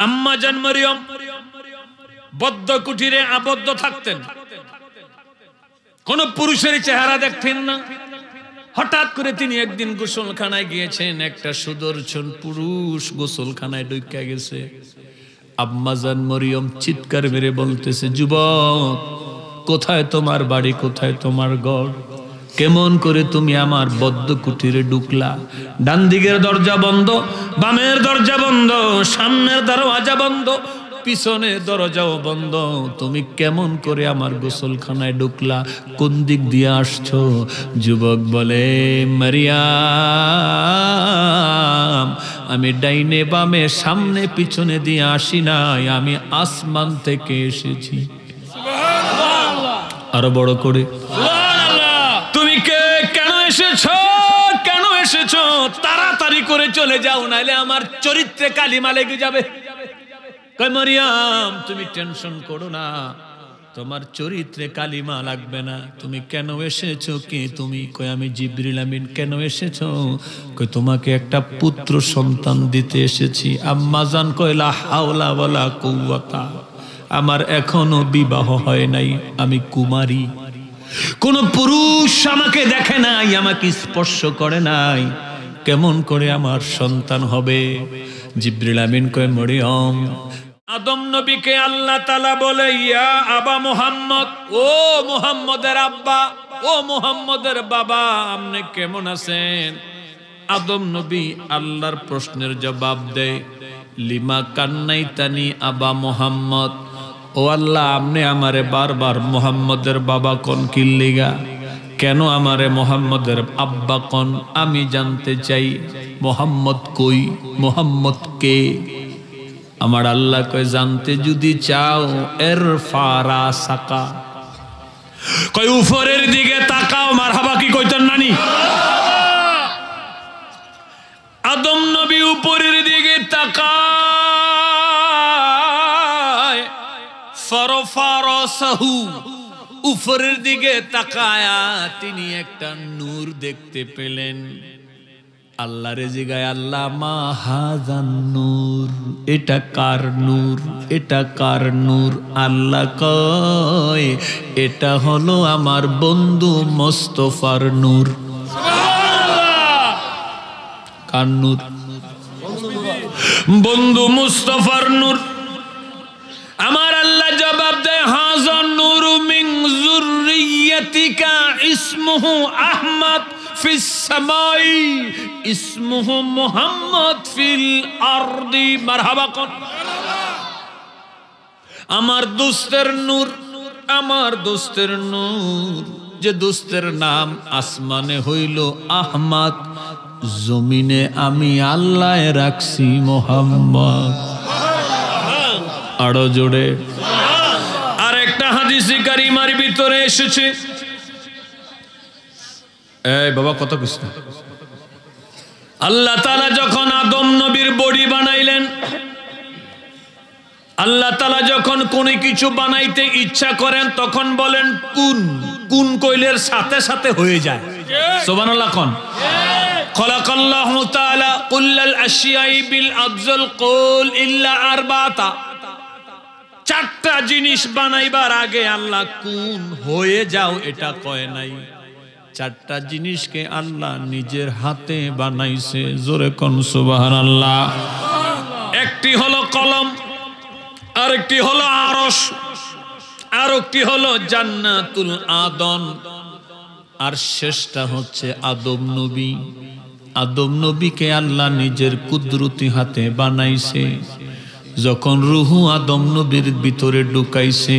আম্মা জান মরিয়ম বদ্ধ কুঠিরে আবদ্ধ থাকতেন, কোন পুরুষের চেহারা দেখতেন না। হঠাৎ করে তিনি একদিন গোসলখানায় গিয়েছেন, একটা সুদর্শন পুরুষ গোসলখানায় ঢুকে গেছে। আম্মা জান মরিয়ম চিৎকার মেরে বলতেছে, যুবক, কোথায় তোমার বাড়ি, কোথায় তোমার ঘর? কেমন করে তুমি আমার বদ্ধ কুঠিরে ঢুকলা? ডান দিকের দরজা বন্ধ, বামের দরজা বন্ধ, সামনের দরজা বন্ধ, পিছনের দরজাও বন্ধ, তুমি কেমন করে আমার গোসলখানায় ঢুকলা? কোন দিক দিয়ে আসছো? যুবক বলে, মারিয়াম, আমি ডাইনে বামে সামনে পিছনে দিয়ে আসি নাই, আমি আসমান থেকে এসেছি। আরো বড় করে, তুমি কে, কেন এসেছো, কেন এসেছো? তাড়াতাড়ি করে চলে যাও, নাইলে আমার চরিত্রে কালিমা লেগে যাবে। কই মরিয়ম, তুমি টেনশন করো না, তোমার চরিত্রে কালিমা লাগবে না। তুমি কেন এসেছো? কে তুমি? কই আমি জিবরিল আমিন। কেন এসেছো? কই তোমাকে একটা পুত্র সন্তান দিতে এসেছি। আম্মা জান কয়, লা হাওলা ওয়ালা কুওয়াতা, আমার এখনো বিবাহ হয় নাই, আমি কুমারী, কোন পুরুষ আমাকে দেখে নাই, আমাকে স্পর্শ করে নাই, কেমন করে আমার সন্তান হবে? জিবরিল আমিন কয়, মরিয়ম, আদম নবীকে আল্লাহ তাআলা বলে, ইয়া আবা মুহাম্মদ, ও মুহাম্মদের আব্বা, ও মুহাম্মদের বাবা, আপনি কেমন আছেন? আদম নবী আল্লাহর প্রশ্নের জবাব দেয়, লিমা কান্নাইতানি আবা মুহাম্মদ, ও আল্লাহ, আপনি আমারে বারবার মুহাম্মদের বাবা কোন কিল্লিগা? কেন আমারে মুহাম্মদের আব্বা কোন? আমি জানতে চাই মুহাম্মদ কই, মুহাম্মদ কে? আমার আল্লাহ কয়, জানতে যদি চাও এর ফারা সাকা, কয় উপরের দিকে তাকাও। মারহাবা কি কইতেন নানি? আদম নবী উপরের দিকে তাকায়, ফরফারসাহু, উপরের দিকে তাকায়া তিনি একটা নূর দেখতে পেলেন। আল্লাহ রে জিগায়, আল্লাহ মা হাযান নূর, এটা কার নূর, এটা কার নূর? আল্লাহ কয়, এটা হলো আমার বন্ধু মোস্তফার নূর। সুবহানাল্লাহ! কার নূর? বন্ধু মুস্তাফার নূর। আমার আল্লাহ জবাব দেয়, হাযান নূরু মিন যুররিয়াতিকা ইসমুহু আহমদ ফিস সামাই ইসমুহু মুহাম্মদ ফিল আরদি। মারহাবা কোন? আমার দোস্তের নূর, আমার দোস্তের নূর, যে দোস্তের নাম আসমানে হইল আহমদ, জমিনে আমি আল্লাহ রাখছি মুহাম্মদ। আরো জোরে। আর একটা হাদিসে কারিমার ভিতরে এসেছে, এই বাবা কত কিছু, আল্লাহ তাআলা যখন আদম নবীর বডি বানাইলেন, আল্লাহ তাআলা যখন কোন কিছু বানাইতে ইচ্ছা করেন তখন বলেন কুন, কুন কইলের সাথে সাথে হয়ে যায়। সুবহানাল্লাহ কোন? খালাকাল্লাহু তাআলা কুল্লাল আশিয়াই বিল আফজাল কুল ইল্লা আরবাতা। চারটা জিনিস বানাইবার আগে আল্লাহ কুন হয়ে যাও এটা কয় নাই। চারটা জিনিসকে আল্লাহ নিজের হাতে বানাইছে। জোরে কোন সুবহানাল্লাহ। একটি হলো কলম, আরেকটি হলো আরশ, আরেকটি হলো জান্নাতুল আদন, আর শেষটা হচ্ছে আদম নবী। আদম নবীকে আল্লাহ নিজের কুদরতি হাতে বানাইছে। যখন রুহু আদম নবীর ভিতরে ঢুকাইছে,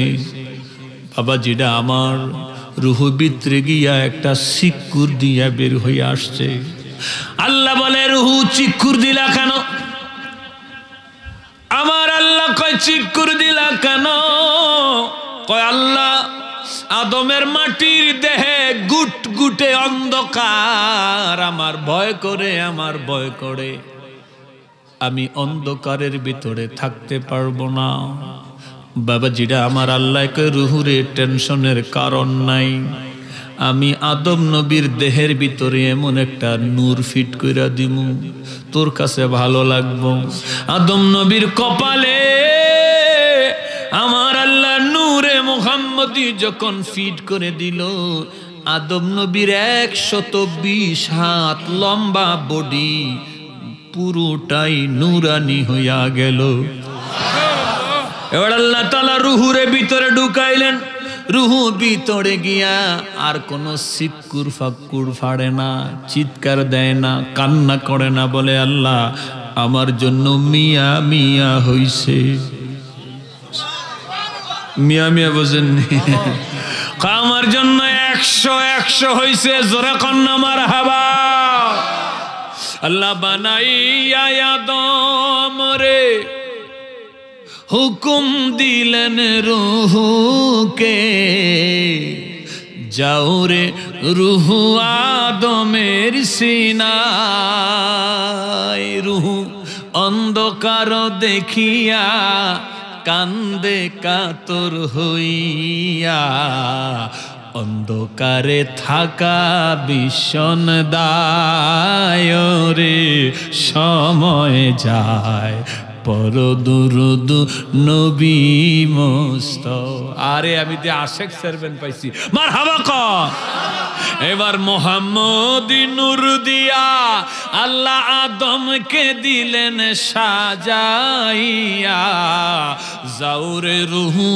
বাবাজিরা আমার, রুহু ভিতরে গিয়া একটা চিকুর দিয়া বের হয়ে আসছে। আল্লাহ বলে, রুহু চিকুর দিলা কেন? আমার আল্লাহ কয়, চিকুর দিলা কেন? কয় আল্লাহ, আদমের মাটির দেহে গুট গুটে অন্ধকার, আমার ভয় করে, আমার ভয় করে, আমি অন্ধকারের ভিতরে থাকতে পারবো না। বাবাজিরা আমার, আল্লাহকে রুহুরে টেনশনের কারণ নাই। আমি আদম নবীর দেহের ভিতরে এমন একটা নূর ফিট কইরা দিমু তোর কাছে ভালো লাগবো। আদম নবীর কপালে আমার আল্লাহ নূরে মুহাম্মদী যখন ফিট করে দিল, আদম নবীর 120 হাত লম্বা বডি পুরোটাই নূরানি হইয়া গেল। এবার আল্লাহ তাআলা রুহুরে ভিতরে ঢুকাইলেন। রুহু ভিতরে গিয়া আর কোনো সিক্কুর ফাক্কুর ফাড়ে না, চিৎকার দেয় না, কান্না করে না, বলে আল্লাহ আমার জন্য মিয়া মিয়া হইছে। মিয়া মিয়া বোঝেননি? আমার জন্য 100 হইছে। জোরে কন্না মারহাবা। আল্লাহ বানাইয়া আদম রে হুকুম দিলেন রুহুকে, যাও রে রুহু আদমের সিনায়। রুহু অন্ধকার দেখিয়া কান্দে কাতর হইয়া, অন্ধকারে থাকা ভীষণ দায় রে সময় যায় পর দুরুদ নবী মুস্তাফা। আরে আমি তো আশেক সারবেন পাইছি, মারহাবা কর। এবার মোহাম্মদী নূর দিয়া আল্লাহ আদমকে দিলেন সাজাইয়া, যাওরে রুহু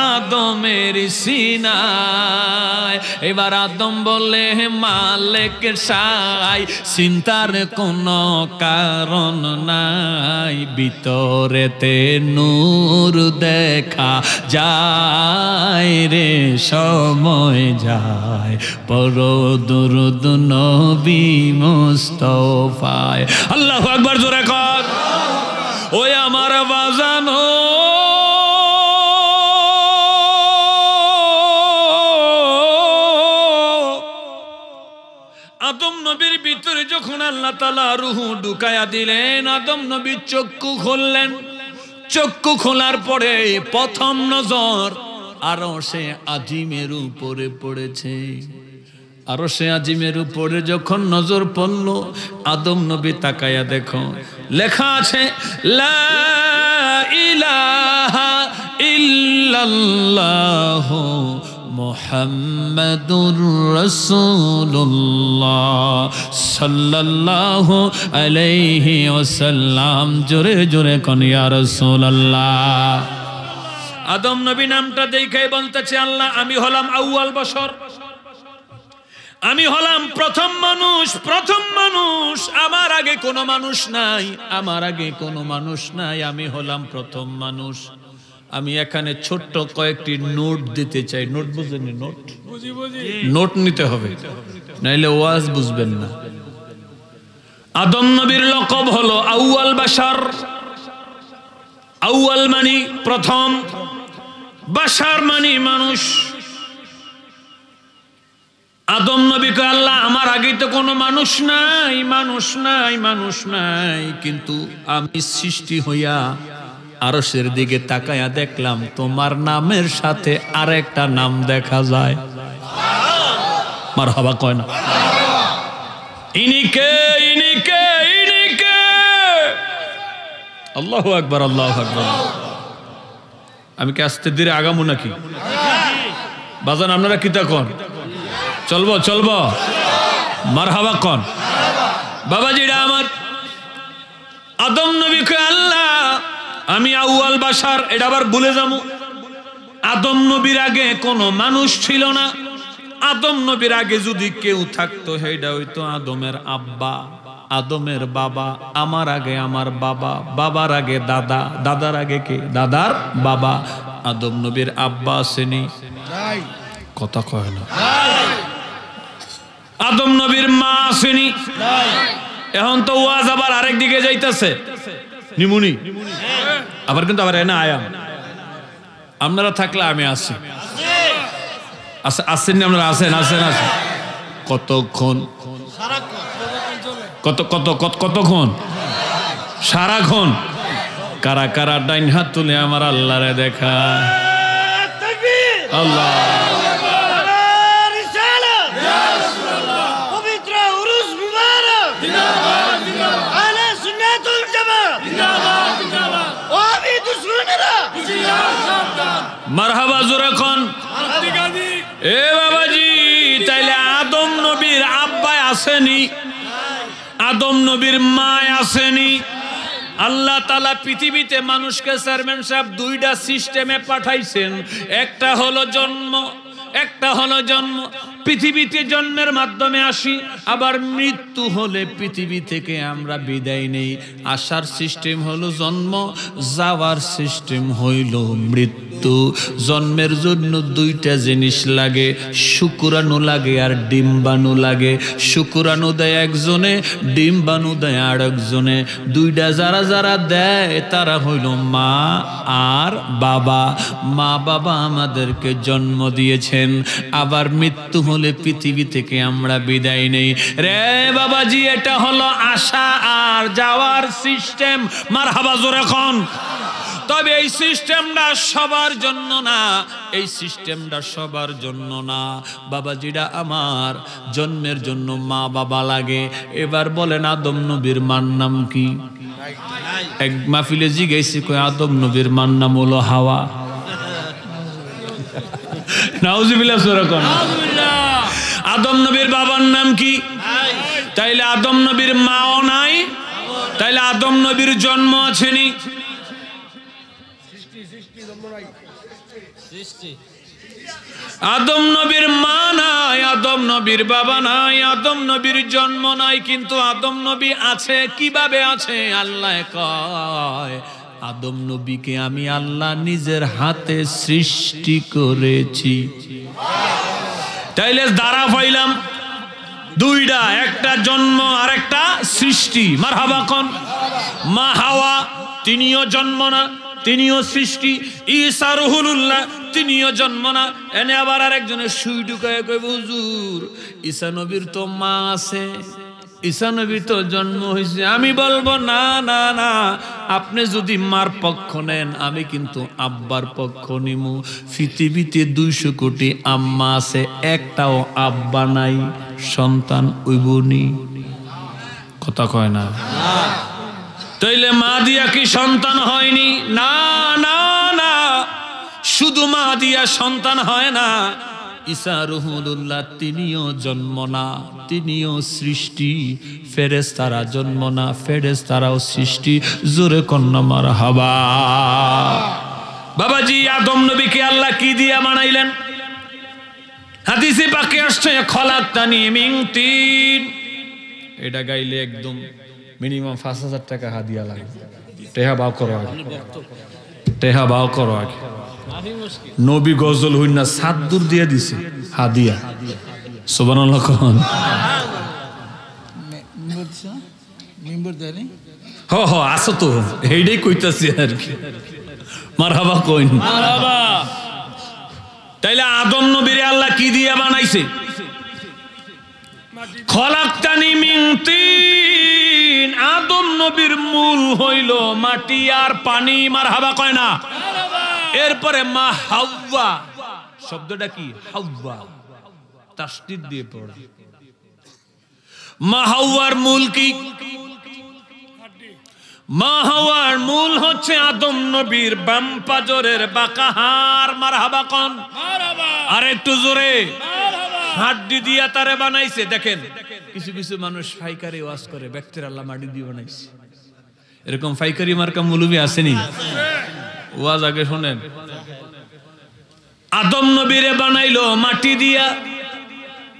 আদমের সিনায়। এবার আদম বলে মালিক সাই চিন্তার কোনো কারণ নাই, ভিতরেতে নূর দেখা যায় রে সময় যায় পর দুরুদ নবী মুস্তাফায়। আল্লাহু আকবার, জোরে কর। ওই আমার বাজানো আদম নবীর ভিতরে যখন আল্লাহ তাআলা রুহু ঢুকায়া দিলেন, আদম নবী চক্ষু খুললেন। চক্ষু খোলার পরে প্রথম নজর আরশে আজিমের উপরে পড়েছে। আরশে আজিমের উপরে যখন নজর পড়ল, আদম নবী তাকায়া দেখো লেখা আছে লা ইলাহা ইল্লাল্লাহু মুহাম্মাদুর রাসূলুল্লাহ সাল্লাল্লাহু আলাইহি ওয়াসাল্লাম। জোরে জোরে কোন ইয়া রাসূলুল্লাহ। আদম নবী নামটা দেখাই বলতেছে আল্লাহ আমি হলাম আউয়াল বশর, আমি হলাম প্রথম মানুষ। প্রথম মানুষ, আমার আগে কোনো মানুষ নাই, আমার আগে কোনো মানুষ নাই, আমি হলাম প্রথম মানুষ। আমি এখানে ছোট্ট কয়েকটি নোট দিতে চাই। নোট বুঝেন? নোট নোট নিতে হবে, নাইলে ওয়াজ বুঝবেন না। আদম নবীর লকব হলো আউয়াল বাশার। আউয়াল মানে প্রথম, বাশার মানে মানুষ। আদম নবীকে আল্লাহ আমার আগে তো কোনো মানুষ নাই, মানুষ নাই, মানুষ নাই, কিন্তু আমি সৃষ্টি হইয়া আরশের দিকে তাকায়া দেখলাম তোমার নামের সাথে আরেকটা নাম দেখা যায়। মারহাবা কয় না? ইনিকে ইনিকে ইনিকে। আল্লাহু আকবার, আল্লাহু আকবার। আমি কি আস্তে ধীরে আগামু নাকি? বাজান আপনারা কি তখন চলবো? চলবো? মারহাবা কন বাবাজিরা আমার। আদম নবীকে আল্লাহ আমি আউয়াল বাশার, এটা আবার ভুলে যাবো। আদম নবীর আগে কোনো মানুষ ছিল না। আদম নবীর আগে যদি কেউ থাকতো সেইটা হইতো আদমের আব্বা, আদমের বাবা। আমার আগে আমার বাবা, বাবার আগে দাদা, দাদার আগে কে? দাদার বাবা। আদম নবীর আব্বা আসেনি? কথা কয় না। আদম নবীর মা আসেনি? এখন তো ওয়াজ আবার আরেক দিকে যাইতেছে, নিমুনি আবার, কিন্তু আবার এনে আয়াম। আপনারা থাকলে আমি আসি। আসেননি আপনারা? আসেন আসেন আসেন। কতক্ষণ? কতক্ষণ? সারাক্ষণ। কারা কারা ডাইন হাত তুলে আমার আল্লাহরে দেখা? আল্লাহ মারহাবা জোরে কোন এ বাবাজি। তাইলে আদম নবীর আব্বা আসেনি, আদম নবীর মা আসেনি। আল্লাহ তাআলা পৃথিবীতে মানুষকে চেয়ারম্যান সাহেব দুইটা সিস্টেমে পাঠাইছেন, একটা হলো জন্ম, একটা হলো জন্ম। পৃথিবীতে জন্মের মাধ্যমে আসি, আবার মৃত্যু হলে পৃথিবী থেকে আমরা বিদায় নেই। আসার সিস্টেম হলো জন্ম, যাওয়ার সিস্টেম হইল মৃত্যু। জন্মের জন্য দুইটা জিনিস লাগে, শুক্রাণু লাগে আর ডিম্বাণু লাগে। শুক্রাণু দেয় একজনে, ডিম্বাণু দেয় আর একজনে। দুইটা যারা যারা দেয় তারা হইল মা আর বাবা। মা বাবা আমাদেরকে জন্ম দিয়েছেন, আবার মৃত্যু হলে পৃথিবী থেকে আমরা বিদায় নেই। রে বাবাজি, এটা হলো আসা আর যাওয়ার সিস্টেম। মারহাবা জোরে কোন। তবে এই সিস্টেমটা সবার জন্য না, এই সিস্টেমটা সবার জন্য না বাবাজিরা আমার। জন্মের জন্য মা বাবা লাগে। এবার বলেন আদম নবীর মার নাম কি? এক মাহফিলে জিজ্ঞেস কই আদম নবীর মার নাম হলো হাওয়া। নাউজুবিল্লাহ জোরে কোন। আদম নবীর বাবার নাম কি? তাইলে আদম নবীর মাও নাই, তাইলে আদম নবীর জন্ম আছেনি? আদম নবীর মা নাই, আদম নবীর বাবা নাই, আদম নবীর জন্ম নাই, কিন্তু আদম নবী আছে। কিভাবে আছে? আল্লাহ কয় আদম নবীকে আমি আল্লাহ নিজের হাতে সৃষ্টি করেছি। তাইলে দ্বারা পাইলাম দুইটা, একটা জন্ম আর একটা সৃষ্টি। মারহাবা কোন। মা হাওয়া তিনিও জন্ম না, তিনিও সৃষ্টি। ঈসা রুহুল্লাহ তিনিও জন্ম না। এনে আবার আরেকজনের সুই ঢুকায় কইব হুজুর ঈসা নবীর তো মা আছে, ঈসা নবীর তো জন্ম হয়েছে। আমি বলবো না না না, আপনি যদি মার পক্ষ নেন আমি কিন্তু আব্বার পক্ষ নিমু। পৃথিবীতে 200 কোটি আম্মা আছে, একটাও আব্বা নাই, সন্তান উইবনি। কথা কয় না। তাইলে মা দিয়া কি সন্তান হয়নি? না না না, শুধু মা দিয়া সন্তান হয় না। ঈসা রুহুল্লাহ তিনিও জন্ম না, তিনিও সৃষ্টি। ফেরেশতারা জন্ম না, ফেরেশতারাও সৃষ্টি। জোরে কন্যা মারহাবা। বাবাজি আদম নবীকে আল্লাহ কি দিয়া বানাইলেন? হাদিসে পাকে আসছে খলাকতানি মিন তিন। এটা গাইলে একদম মিনিমাম 5000 টাকা হাদিয়া লাগে। টেহা বাও করো আগে, টেহা বাও করো আগে। নবী গজল হইন না সাদ্দুর দিয়ে দিছে হাদিয়া। সুবহানাল্লাহ কোন। হ হ আসো তো, এইটাই কইতাছি আর কি। মারহাবা কইন। মারহাবা। তাইলে আদম নবীরে আল্লাহ কি দিয়া বানাইছে? খলাকতানি মিন তিন। আদম নবীর মূল হইল মাটি আর পানি। মারহাবা কয় না। এরপরে মা হাওয়া, শব্দটা কি? হাওয়া, তাসদীদ দিয়ে পড়া। মা হাওয়ার মূল কি? মা হাওয়ার মূল হচ্ছে আদম নবীর বাম পাজরের বাঁকা হাড়। মারহাবা কোন। আর একটু জোরে। হাড্ডি দিয়া তারে বানাইছে। দেখেন কিছু কিছু মানুষ ফাইকারি ওয়াজ করে ব্যক্তির আল্লাহ মাটি দিয়ে বানাইছে। এরকম ফাইকারি মার্কা মুলুবি আসেনি? ওয়াজ আগে শোনেন। আদম নবীরে বানাইলো মাটি দিয়া,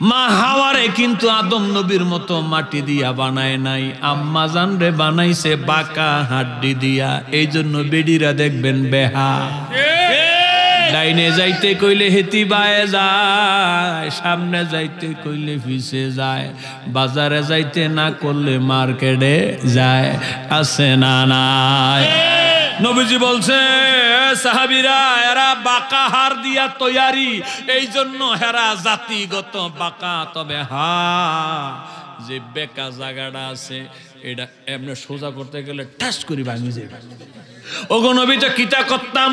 মা হাওয়ারে কিন্তু আদম নবীর মতো মাটি দিয়া বানায় নাই। আম্মা জান রে বানাইছে বাঁকা হাড্ডি দিয়া। এই জন্য বেডিরা দেখবেন বেহা। ডাইনে যাইতে কইলে হেতি বায়ে যায়, সামনে যাইতে কইলে পিছে যায়, বাজারে যাইতে না করলে মার্কেটে যায়। আছে না নাই? নবীজি বলছে সাহাবীরা এরা বাঁকা হাড় দিয়া তৈয়ারি, এই জন্য হেরা জাতিগত বাঁকা। তবে যে বেকা জায়গাটা আছে এটা এমনি সোজা করতে গেলে ঠাস করে ভাঙি যাবে। ওগো নবী তো কিতা করতাম,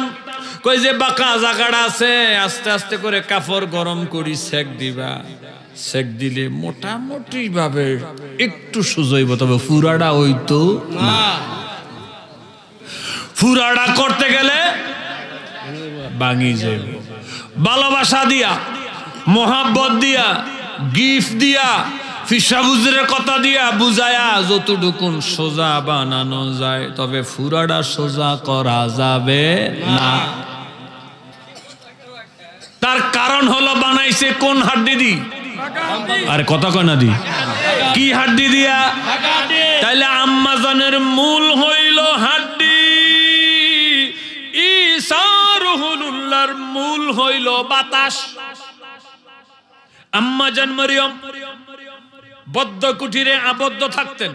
কই যে বাঁকা জায়গাটা আছে আস্তে আস্তে করে কাপড় গরম করি সেক দিবা। সেক দিলে মোটামুটি ভাবে একটু সুজইব, তবে ফুরাটা হইতো না। ফুরাটা করতে গেলে ভাঙি যাব। ভালোবাসা দিয়া, মোহাব্বত দিয়া, গিফট দিয়া, ফিসাবুজের কথা দিয়া বুঝায়া যতটুকুন সোজা বানানো যায়, তবে ফুরাডা সোজা করা যাবে না। তার কারণ হলো বানাইছে কোন হাড্ডি দি? আরে কথা কয় না দি, কি হাড্ডি দিয়া? তাইলে আম্মা জানের মূল হইল হাড্ডি, ঈসা রুহুল্লাহর মূল হইল বাতাস। আম্মা জান মরিয়ম বদ্ধ কুঠিরে আবদ্ধ থাকতেন,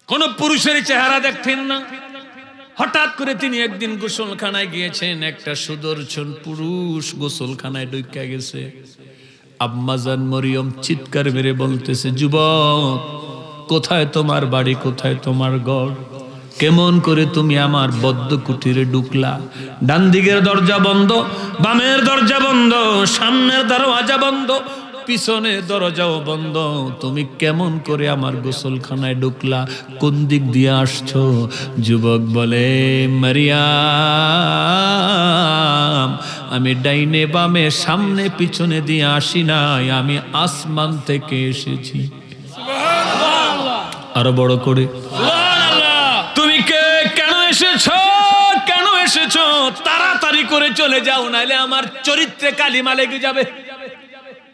কোন পুরুষের চেহারা দেখতেন না। হঠাৎ করে তিনি একদিন গোসলখানায় গিয়েছেন, একটা সুদর্শন পুরুষ গোসলখানায় ঢুকে গেছে। আম্মা জান মরিয়ম চিৎকার মেরে বলতেছে, যুবক, কোথায় তোমার বাড়ি, কোথায় তোমার ঘর? কেমন করে তুমি আমার বদ্ধ কুঠিরে ঢুকলা? ডান দিকের দরজা বন্ধ, বামের দরজা বন্ধ, সামনের দরজা বন্ধ, পিছনের দরজাও বন্ধ, তুমি কেমন করে আমার গোসলখানায় ঢুকলা? কোন দিক দিয়ে আসছো? যুবক বলে, মারিয়াম, আমি ডাইনে বামে সামনে পিছনে দিয়ে আসি নাই, আমি আসমান থেকে এসেছি। আরো বড় করে, তুমি কে, কেন এসেছো, কেন এসেছো? তাড়াতাড়ি করে চলে যাও, নাইলে আমার চরিত্রে কালিমা লেগে যাবে।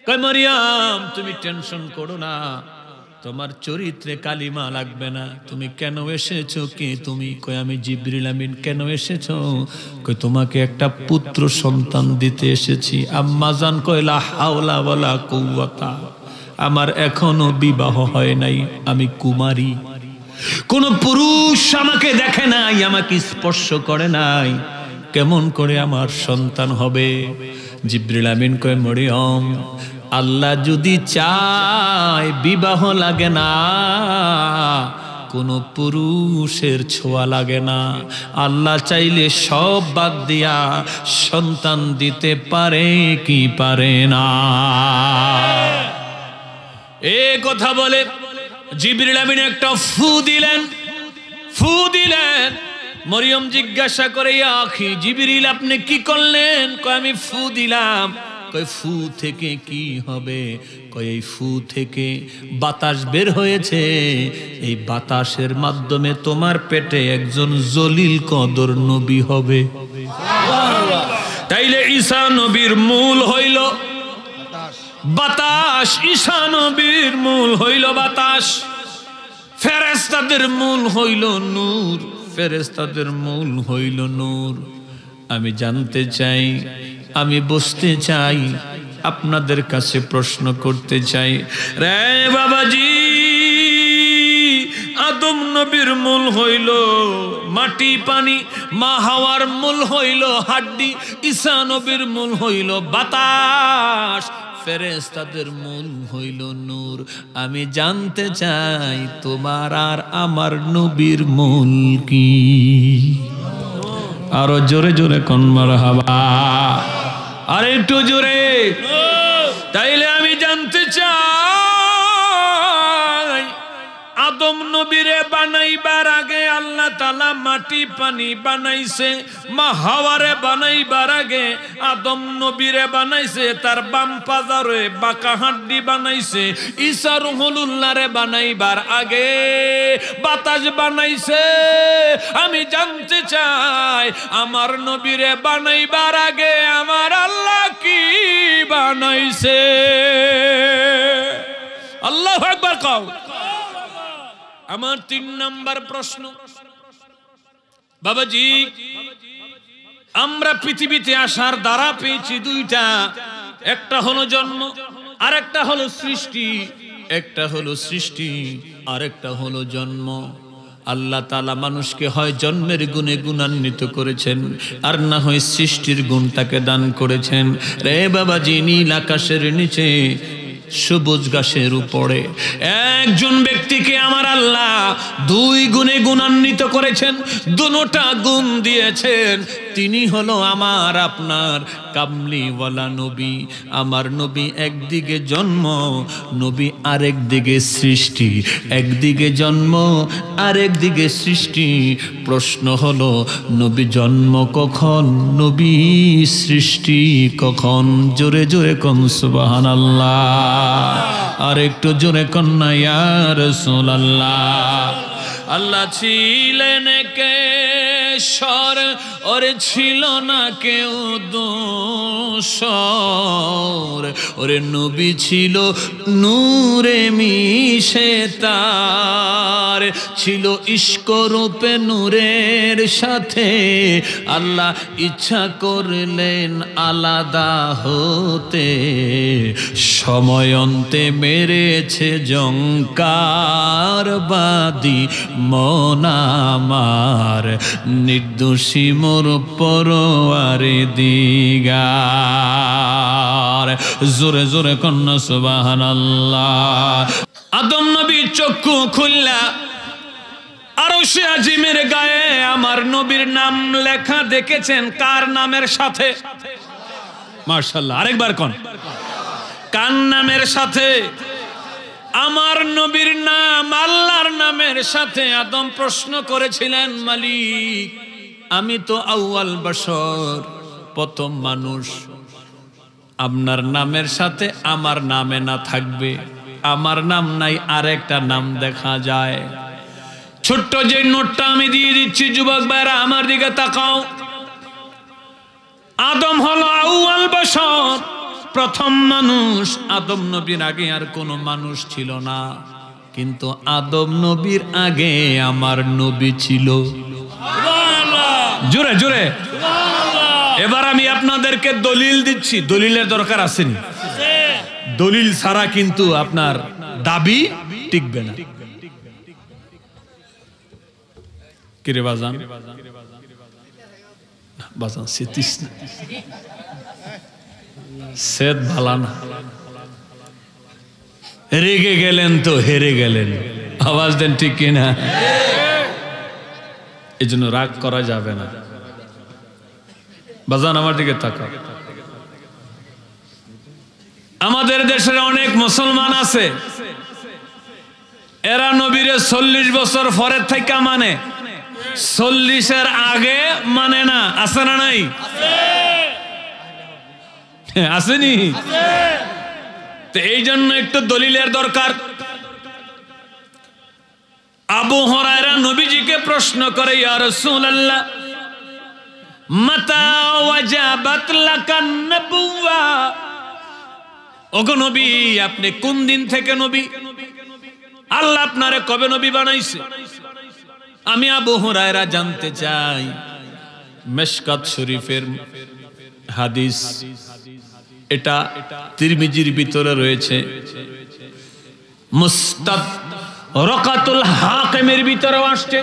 কয় মরিয়ম, তুমি টেনশন করো না, তোমার চরিত্রে কালিমা লাগবে না। তুমি কেন এসেছো? কে তুমি? কয় আমি জিবরিল আমিন। কেন এসেছো? কয় তোমাকে একটা পুত্র সন্তান দিতে এসেছি। আম্মা জান কয়, লা হাওলা ওয়ালা কুওয়াতা, আমার এখনো বিবাহ হয় নাই, আমি কুমারী, কোন পুরুষ আমাকে দেখে নাই, আমাকে স্পর্শ করে নাই, কেমন করে আমার সন্তান হবে? জিবরিল আমিন কয়, মরিয়ম, আল্লাহ যদি চায় বিবাহ লাগে না, কোন পুরুষের ছোঁয়া লাগে না। আল্লাহ চাইলে সব বাদ দিয়া সন্তান দিতে পারে কি পারে না? এ কথা বলে জিবরিল আমিন একটা ফু দিলেন, ফু দিলেন। মরিয়ম জিজ্ঞাসা করে, ইয়া আখি জিবরিল, আপনি কি করলেন? কয় আমি ফু দিলাম। কয় ফু থেকে কি হবে? কয় এই ফু থেকে বাতাস বের হয়েছে, এই বাতাসের মাধ্যমে তোমার পেটে একজন জলিল কদর নবী হবে। তাইলে ঈসা নবীর মূল হইল বাতাস, ঈসা নবীর মূল হইল বাতাস। ফেরেশতাদের মূল হইল নূর, ফেরেশতাদের মূল হইল নূর। আমি জানতে চাই, আমি বুঝতে চাই, আপনাদের কাছে প্রশ্ন করতে চাই, রে বাবাজি, আদম নবীর মূল হইল মাটি পানি, মা হাওয়ার মূল হইল হাড্ডি, ঈসা নবীর মূল হইল বাতাস, ফেরেশতাদের মূল হইল নূর। আমি জানতে চাই, তোমার আর আমার নবীর মূল কি? আরো জোরে জোরে কোন মারহাবা, আর একটু জোরে। তাইলে আমি জানতে চাই, আদম নবীরে বানাইবার আগে আল্লাহ তাআলা মাটি পানি বানাইছে, মা হাওয়ারে বানাইবার আগে আদম নবীরে বানাইছে, তার বাম পাজারে বাঁকা হাড্ডি বানাইছে। ঈসা রুহুল্লাহরে বানাইবার আগে বাতাস বানাইছে। আমি জানতে চাই, আমার নবীরে বানাইবার আগে আমার আল্লাহ কি বানাইছে? আল্লাহু আকবার কও। আমার 3 নাম্বার প্রশ্ন, বাবাজি, আমরা পৃথিবীতে আসার দ্বারা পেয়েছি দুইটা, একটা হলো জন্ম, আর একটা হলো সৃষ্টি। একটা হলো সৃষ্টি, আর একটা হলো জন্ম। আল্লাহ তাআলা মানুষকে হয় জন্মের গুণে গুণান্বিত করেছেন, আর না হয় সৃষ্টির গুণ তাকে দান করেছেন। রে বাবাজি, নীল আকাশের নিচে সবুজ ঘাসের উপরে একজন ব্যক্তিকে আমার আল্লাহ 2 গুণে গুণান্বিত করেছেন, দুটোটা গুণ দিয়েছেন। তিনি হলো আমার আপনার কামলিওয়ালা নবী। আমার নবী একদিকে জন্ম, নবী আরেক দিকে সৃষ্টি, একদিকে জন্ম আরেক দিকে সৃষ্টি। প্রশ্ন হলো নবী জন্ম কখন, নবী সৃষ্টি কখন? জোরে জোরে কোন সুবহানাল্লাহ, আর একটু জোরে কোন না ইয়া রাসূলুল্লাহ। আল্লাহ ছিলেন কেশর, ওরে ছিল না কেউ দোসর, ওরে নবী ছিল নূরে মিশে তার, ছিল ইশক রূপে নূরের সাথে। আল্লাহ ইচ্ছা করলেন আলাদা হতে, সময়ন্তে মেরেছে জঙ্কার বাদী মন আমার, নির্দোষী মোর পরওয়ারে দিগার। জোরে জোরে কন্যা সুবহানাল্লাহ। আদম নবী চক্ষু খুললা আরশে আজিমের গায়ে আমার নবীর নাম লেখা দেখেছেন। কার নামের সাথে? মাশাআল্লাহ, আরেকবার কোন, কার নামের সাথে? আমার নবীর নাম আল্লাহর নামের সাথে। আদম প্রশ্ন করেছিলেন, মালিক আমি তো আউয়াল বাশর, প্রথম মানুষ, আপনার নামের সাথে আমার নামে না থাকবে, আমার নাম নাই আরেকটা নাম দেখা যায়। ছোট্ট যে নোটটা আমি দিয়ে দিচ্ছি, যুবক ভাইরা আমার দিকে তাকাও। আদম হলো আউয়াল বাশর, প্রথম মানুষ। আদম নবীর আগে আর কোনো মানুষ ছিল না, কিন্তু আদম নবীর আগে আমার নবী ছিল। জোরে জোরে। এবার আমি আপনাদেরকে দলিল দিচ্ছি, দলিলের দরকার আসেনি, দলিল ছাড়া কিন্তু আপনার দাবি টিকবে না। কিরে বাজান, বাজান সেতিস না, সেদ ভালা না। রেগে গেলেন তো হেরে গেলেন, আওয়াজ দেন ঠিক কিনা? এই জন্য রাগ করা যাবে না। বাজান আমার দিকে তাকা। আমাদের দেশের অনেক মুসলমান আছে, এরা নবীরে 40 বছর পরের থেকে মানে, 40-এর আগে মানে না। আছে না নাই? আসেনি? তো এই জন্য একটু দলিলের দরকার। আবু হুরায়রা নবীজিকে প্রশ্ন করে, ইয়া রাসূলুল্লাহ মাতা ওয়াজাবাত লাকান নবুওয়া, ওগো নবী আপনি কোন দিন থেকে নবী? আল্লাহ আপনারে কবে নবী বানাইছে? আমি আবু হুরায়রা জানতে চাই। মিশকাত শরীফের হাদিস, এটা তিরমিজির ভিতরে রয়েছে, মুস্তাদরাকাতুল হাকিমের ভিতরেও আসছে।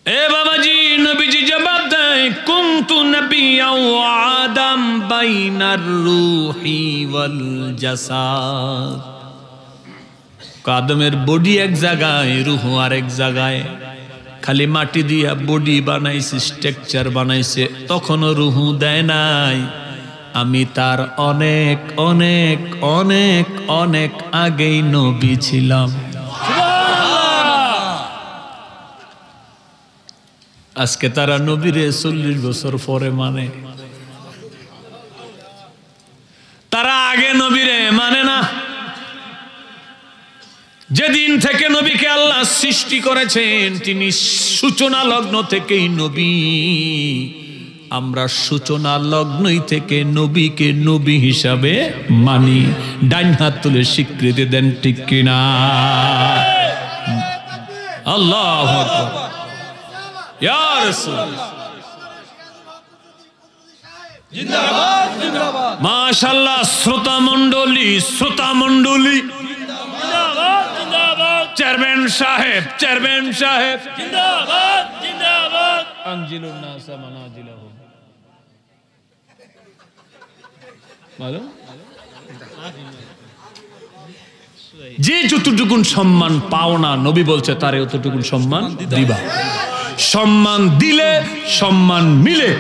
এ বাবাজি, নবীজি জবাব দেয়, কুনতু নবিয়্যা ওয়া আদম বাইনার রূহি ওয়াল জাসাদ। আদমের বডি এক জায়গায়, রূহ আরেক জায়গায়। খালি মাটি দিয়া বডি বানাইছে, স্ট্রাকচার বানাইছে, তখনও রুহু দেয় নাই। আমি তার অনেক অনেক অনেক অনেক আগেই নবী ছিলাম। আজকে তারা নবীরে 40 বছর পরে মানে, তারা আগে নবীরে মানে না। যেদিন থেকে নবীকে আল্লাহ সৃষ্টি করেছেন, তিনি সূচনা লগ্ন থেকেই নবী। আমরা সূচনা লগ্নই থেকে নবীকে নবী হিসাবে মানি। ডাইন হাত তুলে স্বীকৃতি দেন ঠিক কিনা? আল্লাহু আকবার, ইয়া রাসূল জিন্দাবাদ জিন্দাবাদ। মাশাআল্লাহ। শ্রোতা মণ্ডলী, শ্রোতা মণ্ডলী, চেয়ারম্যান সাহেব, চেয়ারম্যান সাহেব জিন্দাবাদ জিন্দাবাদ। আনজিলুন নাসা মানাজিলাহুম। বলো, যে যতটুকুন সম্মান পাও না, নবী বলছে তারে অতটুকুন সম্মান দিবা। সম্মান দিলে সম্মান মিলে,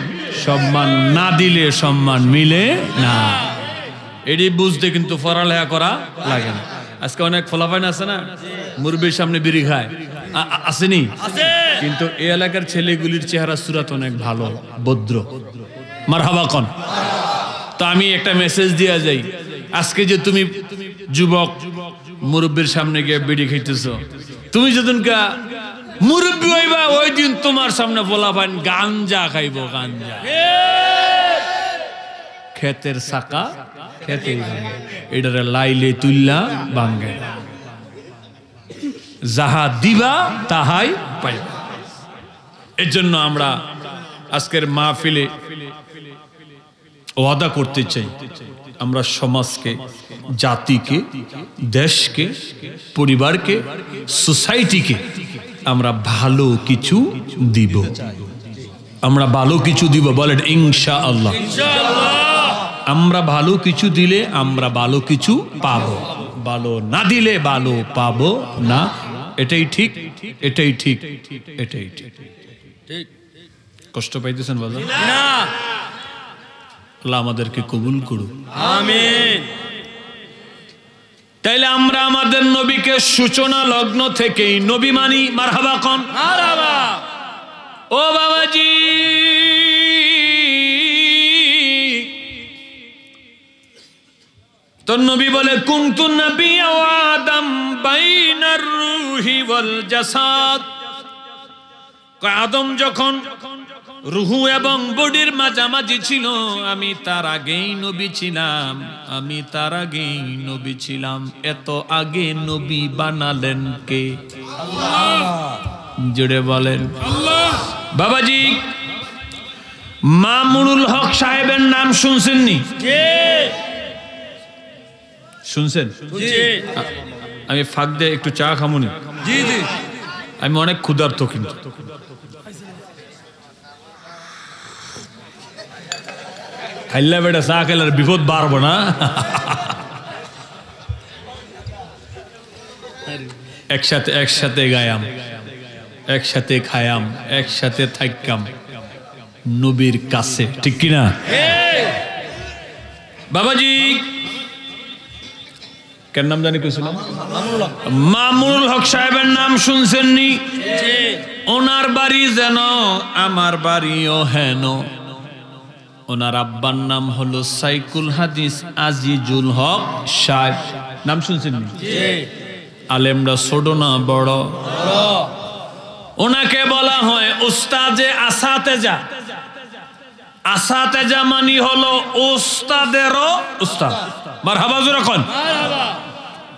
সম্মান না দিলে সম্মান মিলে না। এটি বুঝতে কিন্তু পড়ালেখা করা লাগে না। আজকে অনেক ফলাফাইন আছে না, মুরব্বির সামনে বিড়ি খায়, আসেনি? কিন্তু এই এলাকার ছেলেগুলির চেহারা সুরাত অনেক ভালো, ভদ্র। মারহাবা কোন। তো আমি একটা মেসেজ দিয়া যাই, আজকে যে তুমি যুবক মুরব্বির সামনে গিয়ে বিড়ি খাইতেছ, তুমি যেদিনকা মুরব্বী হইবা ওই দিন তোমার সামনে ফলাফাইন গাঞ্জা খাইব, গাঞ্জা। ক্ষেতের সাকা খেতে, এটারে লাইলে তুল্লা ভাঙ্গে, যাহা দিবা তাহাই পাইবা। এর জন্য আমরা আজকের মাহফিলে ওয়াদা করতে চাই, আমরা সমাজকে, জাতিকে, দেশকে, পরিবারকে, সোসাইটিকে আমরা ভালো কিছু দিব। আমরা ভালো কিছু দিব, বলেন ইনশাআল্লাহ। আমরা ভালো কিছু দিলে আমরা ভালো কিছু পাবো, ভালো না দিলে ভালো পাবো না। এটাই ঠিক, এটাই ঠিক, এটাই ঠিক। কষ্ট পাইতেছেন বাবা? না, আল্লাহ আমাদেরকে কবুল করুন, আমিন। তাইলে আমরা আমাদের নবীকে সূচনা লগ্ন থেকেই নবী মানি। মারহাবা কোন। মারহাবা। ও বাবাজি, তো নবী বলে কুনতু নাবিয়্যা ওয়া আদম বাইনার রূহি ওয়াল জাসাদ। আদম যখন রুহু এবং বডির মাঝামাঝি ছিল, আমি তার আগেই নবী ছিলাম, আমি তার আগেই নবী ছিলাম। এত আগে নবী বানালেন কে? আল্লাহ। জোরে বলেন আল্লাহ। বাবাজি, মামুনুল হক সাহেবের নাম শুনছেন নি? শুনছেন? আমি ফাঁক দিয়ে একটু চা খামুনি। জি জি, আমি অনেক ক্ষুধার্ত, কিন্তু খাইলা বেটা চা খাইলার বিপদ বাড়বো না। একসাথে একসাথে গায়াম, একসাথে খায়াম, একসাথে থাকাম নবীর কাছে, ঠিক কিনা? বাবাজি, কেন নাম জানি কইছিলাম? মামুনুল হক সাহেবের নাম শুনছেন নি? ওনার বাড়ি যেন আমার বাড়িও হেন। ওনার আব্বার নাম হলো সাইকুল হাদিস আজিজুল হক সাহেব। নাম শুনছেন নি? আলেমরা ছোট না বড়? ওনাকে বলা হয় উস্তাদে আসাতেজা। আসাতেজা মানে হলো উস্তাদেরও উস্তাদ। মারহাবা জোরে কোন।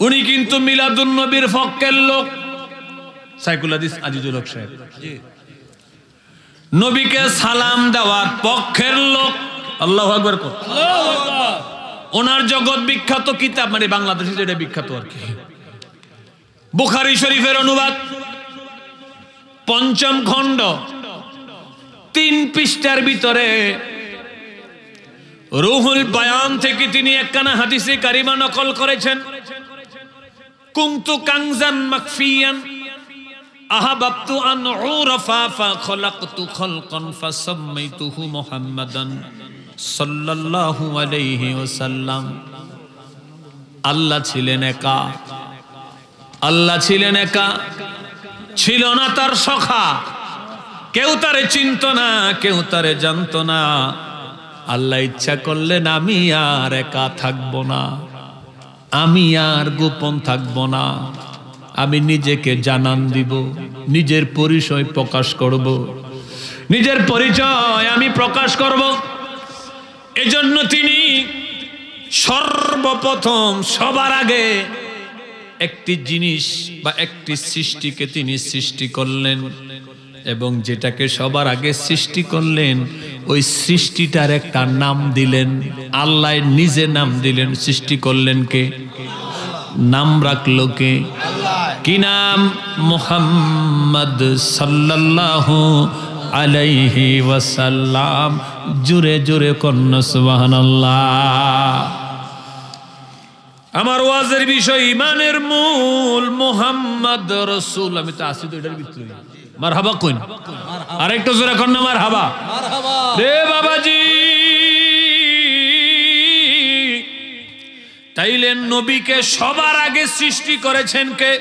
উনি কিন্তু মিলাদুন নবীর পক্ষের লোক, সাইকুল হাদিস আজিজুল হক সাহেব। নবীকে সালাম দেওয়ার পক্ষের লোক। আল্লাহু আকবার। ওনার জগৎ বিখ্যাত কিতাব, মানে বাংলাদেশে যেটা বিখ্যাত আর কি, বুখারী শরীফের অনুবাদ, ৫ম খণ্ড, ৩ পৃষ্ঠার ভিতরে রুহুল বায়ান থেকে তিনি একখানা হাদিসে কারিমা নকল করেছেন। কুনতু কানজান মাকফিয়ান আহাবাবতু আন উরাফা ফাখলাকতু খালকান ফাসাম্মাইতুহু মুহাম্মাদান সাল্লাল্লাহু আলাইহি ওয়াসাল্লাম। আল্লাহ ছিলেন একা, আল্লাহ ছিলেন একা, ছিল না তার সখা, কেউ তারে চিনত না, কেউ তারে জানতো না। আল্লাহ ইচ্ছা করলেন আমি আর একা থাকবো না, আমি আর গোপন থাকবো না, আমি নিজেকে জানান দিব, নিজের পরিচয় প্রকাশ করব, নিজের পরিচয় আমি প্রকাশ করব। এজন্য তিনি সর্বপ্রথম সবার আগে একটি জিনিস বা একটি সৃষ্টিকে তিনি সৃষ্টি করলেন, এবং যেটাকে সবার আগে সৃষ্টি করলেন ওই সৃষ্টিটার একটা নাম দিলেন। আল্লাহ নিজে নাম দিলেন। সৃষ্টি করলেন কে? নাম রাখলো কে? কি নাম? মুহাম্মদ সাল্লাল্লাহু আলাইহি ওয়াসাল্লাম। জোরে জোরে কন্না সুবহানাল্লাহ। আমার ওয়াজের বিষয় ইমানের মূল মুহাম্মদ রাসূল। আমি তো আসি তো এটার ভিতরে, মারহাবা কইন, আরেকটু জোরে কর না মারহাবা। রে বাবাজি, তাইলে নবীকে সবার আগে সৃষ্টি করেছেন কে?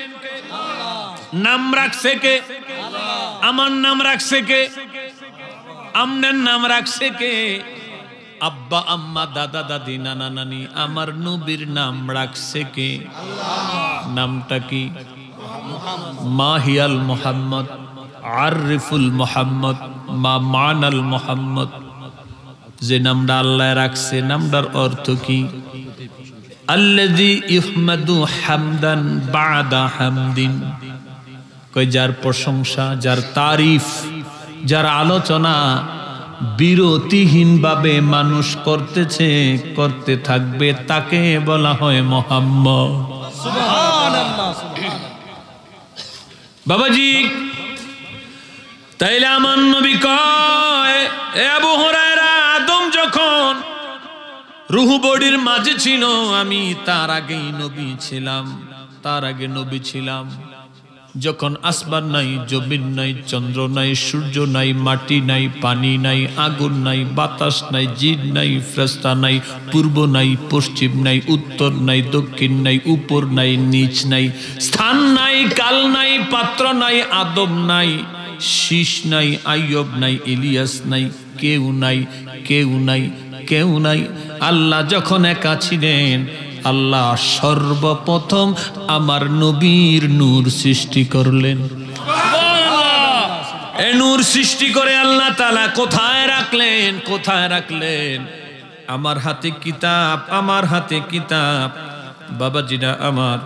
নাম রাখছে কে? আমার নাম রাখছে কে? আমনের নাম রাখছে কে? আব্বা আম্মা দাদা দাদি নানা নানি আমার নবীর নাম রাখছে কে? নামটা কি? মাহিয়াল মুহাম্মদ, আরিফুল মুহাম্মদ, মা মানাল মুহাম্মদ। যে নামটা আল্লাহ রাখছে, নামটার অর্থ কি? আল্লাযী ইহমাদু হামদান বাদা হামদিন, কই যার প্রশংসা, যার তারিফ, যার আলোচনা বিরতিহীন ভাবে মানুষ করতেছে, করতে থাকবে, তাকে বলা হয় মুহাম্মদ। সুবহানাল্লাহ, সুবহানাল্লাহ। বাবাজি, তাইলে আমার নবী কয়, এ আবু হুরায়রা, আদম যখন রুহ বডির মাঝে ছিল, আমি তার আগেই নবী ছিলাম, তার আগে নবী ছিলাম। যখন আসমান নাই, জমিন নাই, চন্দ্র নাই, সূর্য নাই, মাটি নাই, পানি নাই, আগুন নাই, বাতাস নাই, জিন নাই, ফেরেশতা নাই, পূর্ব নাই, পশ্চিম নাই, উত্তর নাই, দক্ষিণ নাই, উপর নাই, নিচ নাই, স্থান নাই, কাল নাই, পাত্র নাই, আদম নাই, শীষ নাই, আইয়ুব নাই, ইলিয়াস নাই, কেউ নাই, কেউ নাই, কেউ নাই। আল্লাহ যখন একা ছিলেন, আল্লাহ সর্বপ্রথম আমার নবীর নূর সৃষ্টি করলেন। এই নূর সৃষ্টি করে আল্লাহ তাআলা কোথায় রাখলেন? কোথায় রাখলেন? আমার হাতে কিতাব, আমার হাতে কিতাব। বাবাজিরা আমার,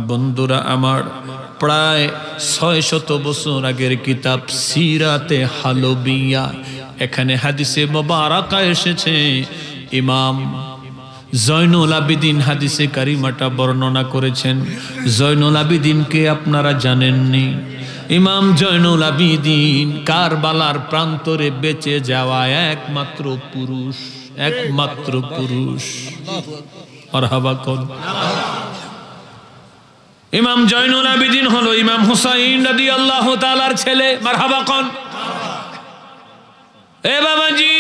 বন্ধুরা আমার, প্রায় 600 বছর আগের কিতাব সিরাতে হালবিয়া। এখানে হাদিসে মুবারাকা এসেছে, ইমাম জয়নুল আবিদিন হাদিসে কারিমাটা বর্ণনা করেছেন। জয়নুল আবিদিনকে আপনারা জানেননি? ইমাম জয়নুল আবিদিন কারবালার প্রান্তরে বেঁচে যাওয়া একমাত্র পুরুষ, একমাত্র পুরুষ। মারহাবা কোন? ইমাম জয়নুল আবিদিন হলো ইমাম হুসাইন রাদিয়াল্লাহু তাআলার ছেলে। মারহাবা কোন? এ বাবাজি,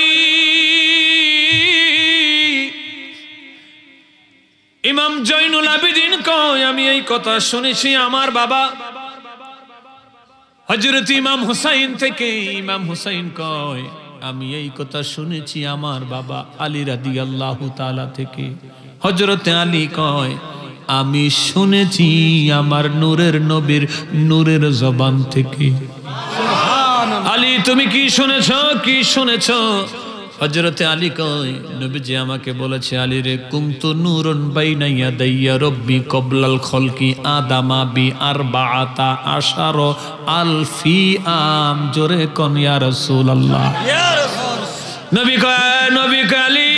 ইমাম জয়নুল আবিদিন কয়, আমি এই কথা শুনেছি আমার বাবা হযরত ইমাম হুসাইন থেকে। ইমাম হুসাইন কয়, আমি এই কথা শুনেছি আমার বাবা আলী রাদিয়াল্লাহু তাআলা থেকে। হযরত আলী কয়, আমি শুনেছি আমার নূরের নবীর নূরের জবান থেকে। আলী, তুমি কি শুনেছো? কি শুনেছো? হযরত আলী কয়, নবীজি আমাকে বলেছে, আলী রে, কুনতু নূরুন বাইনা ইয়াদাইয়া রব্বি ক্বাবলাল খলকি আদামা বি আরবাআতা আশারা আলফি আম। জোরে কোন ইয়া রাসূলুল্লাহ। ইয়া রাসূল। নবী কয়, নবী আলী,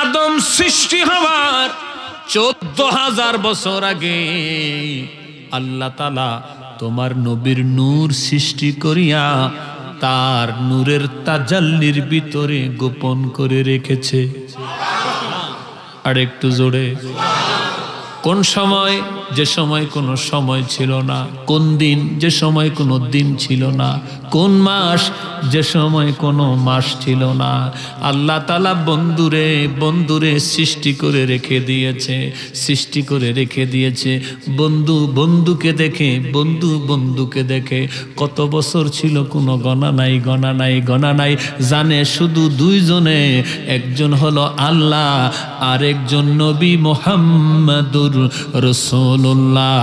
আদম সৃষ্টি হওয়ার 14,000 বছর আগে আল্লাহ তাআলা তোমার নবীর নূর সৃষ্টি করিয়া তার নূরের তাজাল্লির ভিতরে গোপন করে রেখেছে। আর একটু জোরে। কোন সময়? যে সময় কোনো সময় ছিল না। কোন দিন? যে সময় কোনো দিন ছিল না। কোন মাস? যে সময় কোনো মাস ছিল না। আল্লাহ তাআলা বন্ধুরে বন্ধুরে সৃষ্টি করে রেখে দিয়েছে, সৃষ্টি করে রেখে দিয়েছে। বন্ধু বন্ধুকে দেখে, বন্ধু বন্ধুকে দেখে। কত বছর ছিল কোনো গণনা নাই, গণনা নাই, গণনা নাই। জানে শুধু দুইজনে, একজন হলো আল্লাহ আর একজন নবী মুহাম্মাদুর রাসূলুল্লাহ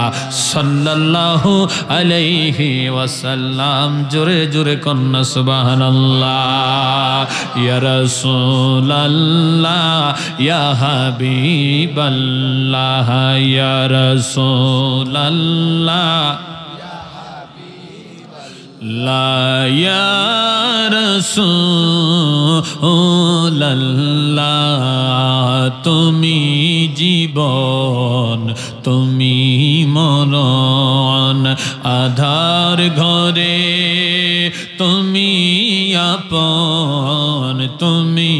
সাল্লাল্লাহু আলাইহি ওয়াসাল্লাম। জোরে জোরে কন্না সুবহানাল্লাহ। ইয়া রাসূলুল্লাহ, ইয়া হাবিবাল্লাহ, ইয়া রাসূলুল্লাহ, লা ইয়া রাসূলুল্লাহ। তুমি জীবন, তুমি মরণ, আধার ঘরে তুমি আপন, তুমি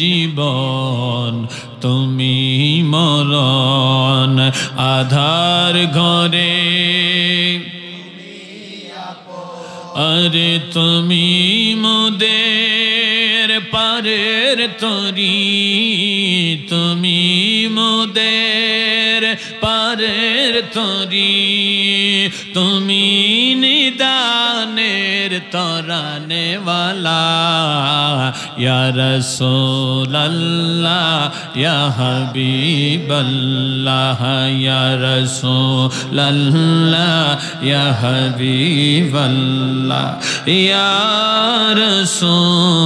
জীবন, তুমি মরণ, আধার ঘরে अरे তুমি মোদের পারের তরি তুমি মোদের পারের তরি তুমি নিদানের তরানে वाला या रसूल अल्लाह या हबीब अल्लाह या रसूल अल्लाह या हबीब अल्लाह या रसूल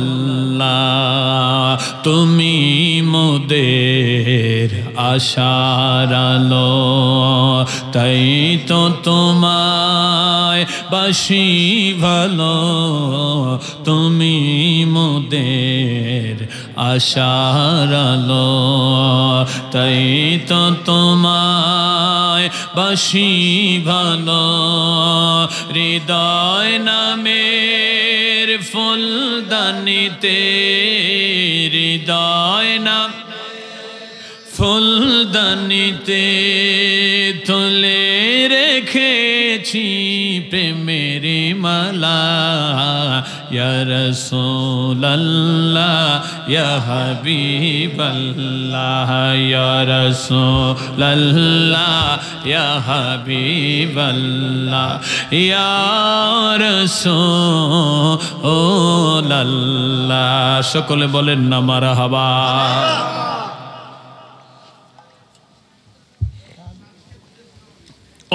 अल्लाह তুমি মোদের আশার আলো তাই তো তোমায় বাসি ভালো তুমি মোদের আশার আলো তাই তো তোমায় বাসি ভালো হৃদয় নামের ফুলদানিতে হৃদয় নাম ফুলদানিতে তুলে রেখেছি প্রেমের মালা ইয়া রাসূলুল্লাহ ইয়া হাবিবাল্লাহ ইয়া রাসূলুল্লাহ ইয়া হাবিবাল্লাহ ইয়া রাসূলুল্লাহ সকলে বলেন না মারহাবা।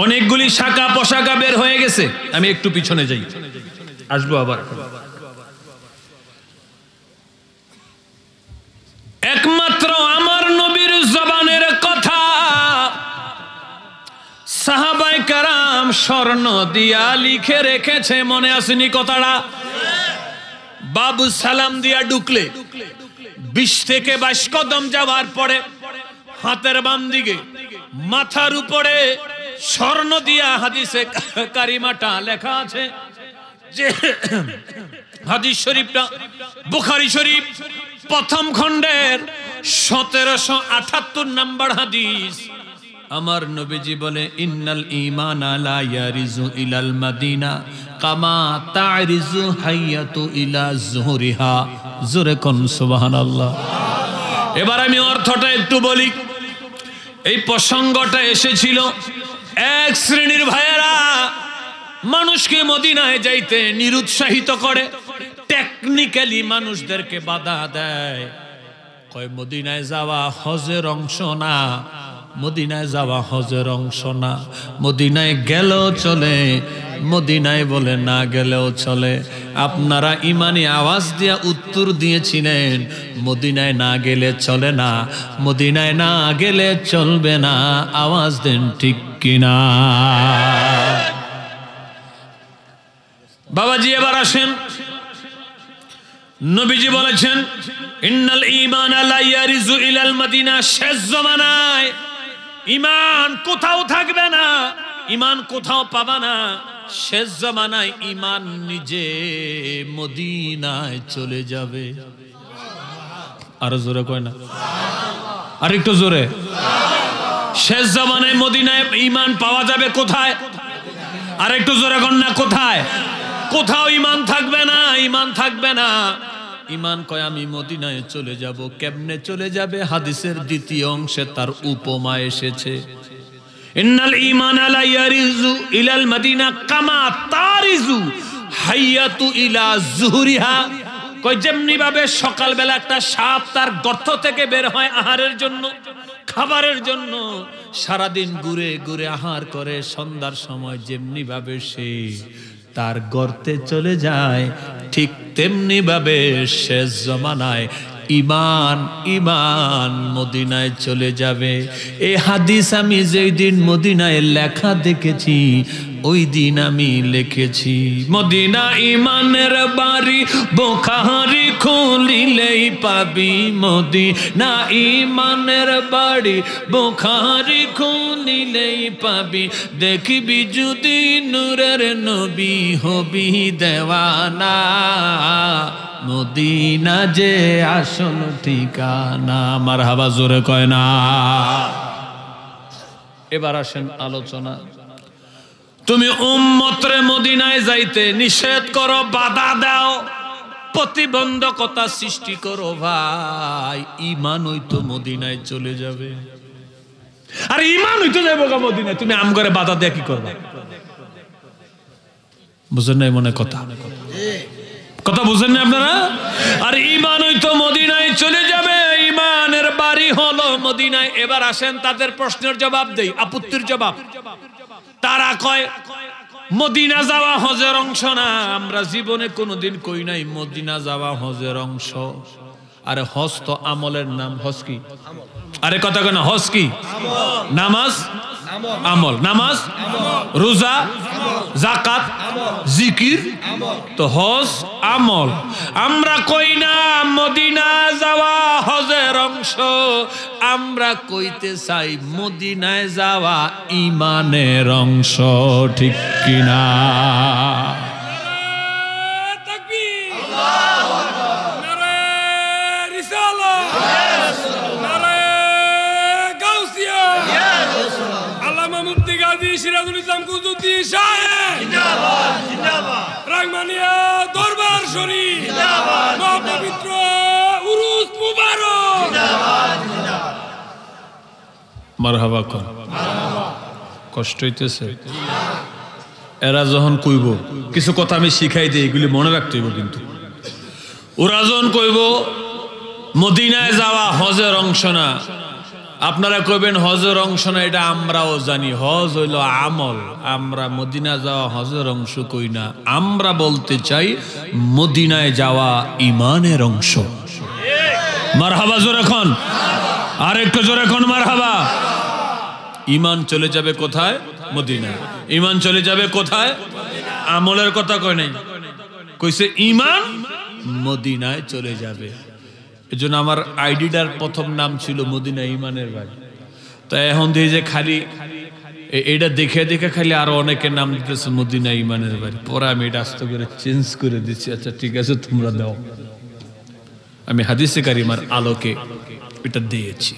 অনেকগুলি শাখা পোশাকা বের হয়ে গেছে, আমি একটু পিছনে যাই, আসবো আবার। একমাত্র আমার নবীর জবানের কথা সাহাবায়ে কেরাম স্বর্ণ দিয়া লিখে রেখেছে, মনে আসেনি কথাটা? বাবু সালাম দিয়া ঢুকলে 20 থেকে 22 কদম যাওয়ার পরে হাতের বাম দিকে মাথার উপরে স্বর্ণ দিয়া হাদিসে কারিমাটা লেখা আছে, যে হাদিস শরীফটা বুখারী শরীফ প্রথম খণ্ডের 1778 নম্বর হাদিস। আমার নবীজি বলে ইন্নাল ঈমানা লা ইয়ারিজু ইলাল মাদিনা কামা তারিজু হাইয়াতু ইলা যুহরিহা। জোরে কোন সুবহানাল্লাহ। এবার আমি অর্থটা একটু বলি। এই প্রসঙ্গটা এসেছিল এক শ্রেণীর ভাইয়েরা মানুষকে মদিনায় যাইতে নিরুৎসাহিত করে, টেকনিক্যালি মানুষদেরকে বাধা দেয়, কয় মদিনায় যাওয়া হজের অংশ না, মদিনায় যাওয়া হজের অংশ না, মদিনায় গেলেও চলে, মদিনায় বলে না গেলেও চলে। আপনারা ইমানি আওয়াজ দিয়া উত্তর দিয়েছিলেন মদিনায় না গেলে চলে না, মদিনায় না গেলে চলবে না। আওয়াজ দেন ঠিক কিনা? বাবাজি এবার আসেন, নবীজি বলেছেন ইন্নাল ঈমানা লা ইয়ারিজু ইলাল মাদিনা। শেষ জামানায় ঈমান কোথাও থাকবে না, ঈমান কোথাও পাবা না। শেষ জামানায় ঈমান নিজে মদিনায় চলে যাবে। আর জোরে কয় না? আর একটু জোরে। শেষ জামানায় মদিনায় ঈমান পাওয়া যাবে কোথায়? আর একটু জোরে কন না, কোথায়? কোথাও ঈমান থাকবে না, ঈমান থাকবে না। ঈমান কয় আমি মদিনায় চলে যাব। কেমনে চলে যাবে? হাদিসের দ্বিতীয় অংশে তার উপমা এসেছে, ইন্নাল ঈমানা লা ইয়ারিজু ইলাল মাদিনা কামা তারিজু হাইয়াতু ইলা যুহরিহা। কয় যেমনি ভাবে সকালবেলা একটা সাপ তার গর্ত থেকে বের হয় আহারের জন্য, খাবারের জন্য, সারাদিন ঘুরে ঘুরে আহার করে, সন্ধ্যার সময় যেমনি ভাবে সে তার গর্তে চলে যায়, ঠিক তেমনি ভাবে শেষ জামানায় ঈমান ঈমান মদিনায় চলে যাবে। এই হাদিস আমি যেই দিন মদিনায় লেখা দেখেছি ওই দিন আমি লিখেছি, মদিনা ঈমানের বাড়ি, বুখারী খুলিলেই পাবি। মদিনা ঈমানের বাড়ি, বুখারী খুলিলেই পাবি। দেখবি যদি নূরের নবী, হবি দেওয়ানা। মদিনা যে আসল ঠিকানা। মারহাবা জোরে কয় না? এবার আসেন আলোচনা। তুমি উম্মতরে মদিনায় যাইতে নিষেধ করো, বাধা দাও, প্রতিবন্ধকতা সৃষ্টি করো, ভাই ঈমান হইতো মদিনায় চলে যাবে। আর ঈমান হইতো যাবো গা মদিনায়, তুমি আম করে বাধা দেয়া কি করবা? বুঝেন নাই মনে কথা বুঝেন না আপনারা? আর ঈমান হইতো মদিনায় চলে যাবে, ঈমানের বাড়ি হলো মদিনায়। এবার আসেন তাদের প্রশ্নের জবাব দেই, আপত্তির জবাব। তারা কয় মদিনা যাওয়া হজের অংশ না। আমরা জীবনে কোনোদিন কই নাই মদিনা যাওয়া হজের অংশ। আরে হজ তো আমলের নাম। হজ কি? আরে কথা কেন? হজ কি? নামাজ আমল, নামাজ রোজা যাকাত জিকির, তো হজ আমল। আমরা কই না মদিনা যাওয়া হজের অংশ, আমরা কইতে চাই মদিনায় যাওয়া ঈমানের অংশ। ঠিক কিনা? সিরাজুল ইসলাম কুতুবী সাহেব জিন্দাবাদ, জিন্দাবাদ। রাগমানিয়া দরবার শরীফ জিন্দাবাদ, মহাপবিত্র উরুস মুবারক জিন্দাবাদ, জিন্দাবাদ। মারহাবা কোন? কষ্ট হইতেছে? এরা যখন কইব কিছু কথা আমি শিখাই দিই, এগুলি মনে রাখতে হইব। কিন্তু ওরা যখন কইব মদিনায় যাওয়া হজের অংশ না, আপনারা কইবেন হজের অংশ না, এটা আমরাও জানি। হজ হইল আমল। আমরা মদিনা যাওয়া হজের অংশ কই না, আমরা বলতে চাই মদিনায় যাওয়া ঈমানের অংশ। মারহাবা জোরে কোন? আরেকটু জোরে কোন মারহাবা। ঈমান চলে যাবে কোথায়? মদিনায়। ঈমান চলে যাবে কোথায়? আমলের কথা কয় নাই, কইছে ঈমান মদিনায় চলে যাবে। এজন্য আমার আইডিটার প্রথম নাম ছিল মদিনা ঈমানের বাড়ি। তো এখন দিয়ে যে খালি এটা দেখে দেখে খালি আরো অনেকের নাম দিতেছে মদিনা ঈমানের বাড়ি। পরে আমি এটা আস্তে করে চেঞ্জ করে দিচ্ছি। আচ্ছা ঠিক আছে, তোমরা দাও। আমি হাদিসে কারিমার আলোকে এটা দিয়েছি।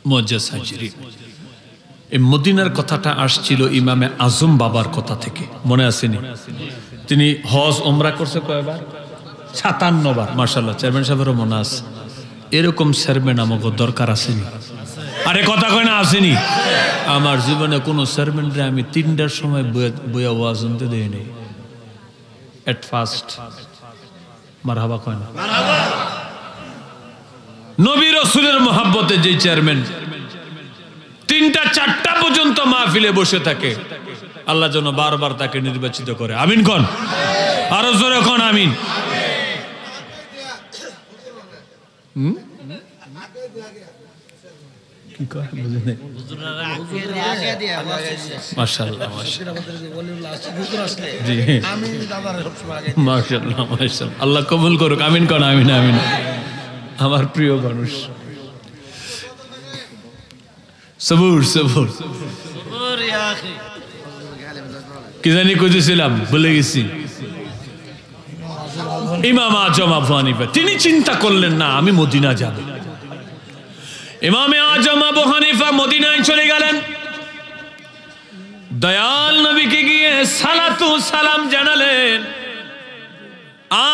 মুআজ্জাজ হাজিরি, এই মদিনার কথাটা আসছিল ইমামে আজম বাবার কথা থেকে, মনে আসেনি? তিনি হজ ওমরা করছে কয়বার? 57 বার। মাশাআল্লাহ, চেয়ারম্যান সাহেবেরও মনে আছে। এরকম চেয়ারম্যান আমাকে দরকার আসেনি? আরে কথা কয় না, আসেনি? আমার জীবনে কোনো চেয়ারম্যানরে আমি 3টার সময় বইয়া ওয়াজ শুনতে দেই নাই। এট ফার্স্ট মারহাবা কয় না? নবী রাসূলের মহব্বতে যে চেয়ারম্যান 3টা 4টা পর্যন্ত মাহফিলে বসে থাকে, আল্লাহ যেন বারবার তাকে নির্বাচিত করে। আমিন কোন? আরো জোরে কোন আমিন। কি কয় বুঝেন? মাশাআল্লাহ, মাশাআল্লাহ, মাশাআল্লাহ। আল্লাহ কবুল করুক। আমিন কোন? আমিন, আমিন। আমার প্রিয় মানুষ, সবুর সবুর কি জানি কইতেছিলাম, ভুলে গেছি। ইমাম আজম আবু হানিফা তিনি চিন্তা করলেন না আমি মদিনা যাব। ইমামে আজম আবু হানিফা মদিনায় চলে গেলেন। দয়াল নবীকে গিয়ে সালাতু সালাম জানালেন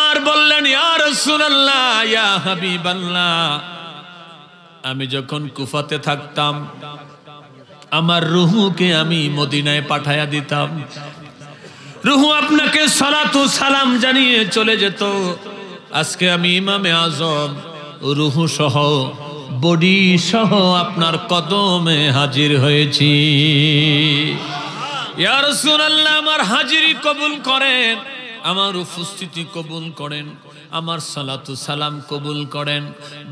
আর বললেন, ইয়া রাসূলুল্লাহ, ইয়া হাবিবাল্লাহ, আমি যখন কুফাতে থাকতাম আমার রুহুকে আমি মদিনায় পাঠায়া দিতাম। রুহু আপনাকে সালাতু সালাম জানিয়ে চলে যেত। আজকে আমি ইমামে আজম রুহু সহ বডি সহ আপনার কদমে হাজির হয়েছি। ইয়া রাসূলুল্লাহ, আমার হাজিরি কবুল করেন, আমার উপস্থিতি কবুল করেন, আমার সালাতু সালাম কবুল করেন।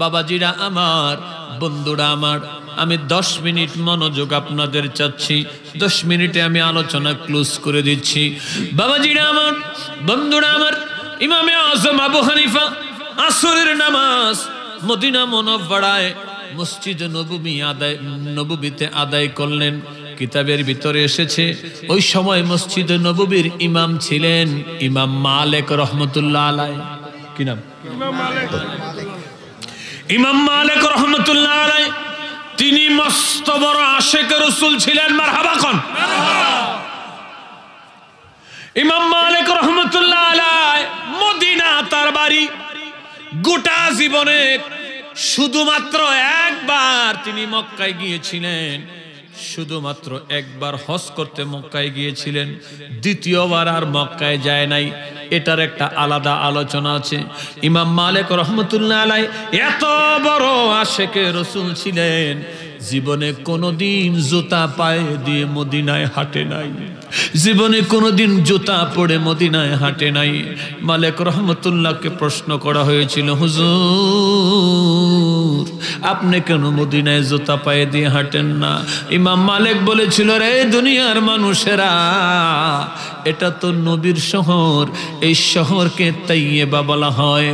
বাবাজিরা আমার, বন্ধুরা আমার, আমি 10 মিনিট মনোযোগ আপনাদের চাচ্ছি। 10 মিনিটে আমি আলোচনা ক্লোজ করে দিচ্ছি। বাবাজিরা আমার, বন্ধুরা আমার, ইমামে আজম আবু হানিফা আসরের নামাজ মদিনা মুনাওয়ারায় মসজিদে নববীতে আদায় করলেন। কিতাবের ভিতরে এসেছে ওই সময় মসজিদে নববীর ইমাম ছিলেন ইমাম মালিক রাহমাতুল্লাহ আলাইহি। কি নাম? ইমাম মালিক রাহমাতুল্লাহ আলাইহি। তিনি মস্ত বড় আশিক রাসূল ছিলেন। মারহাবা কোন? ইমাম মালিক রহমতুল্লাহ আলাইহি মদিনা তার বাড়ি। গোটা জীবনে শুধুমাত্র একবার তিনি মক্কায় গিয়েছিলেন, শুধুমাত্র একবার হজ করতে মক্কায় গিয়েছিলেন, দ্বিতীয়বার আর মক্কায় যায় নাই। এটার একটা আলাদা আলোচনা আছে। ইমাম মালিক রহমতুল্লাহ আলাইহি এত বড় আশেকে রাসূল ছিলেন, জীবনে কোনোদিন জুতা পায়ে দিয়ে মদিনায় হাঁটে নাই, জীবনে কোনোদিন জুতা পরে মদিনায় হাঁটে নাই। মালিক রহমতুল্লাহকে প্রশ্ন করা হয়েছিল, হুজুর আপনি কেন মদিনায় জুতা পায়ে দিয়ে হাঁটেন না? ইমাম মালিক বলেছিল, রে দুনিয়ার মানুষেরা, এটা তো নবীর শহর, এই শহরকে তাইয়্যিবা বলা হয়।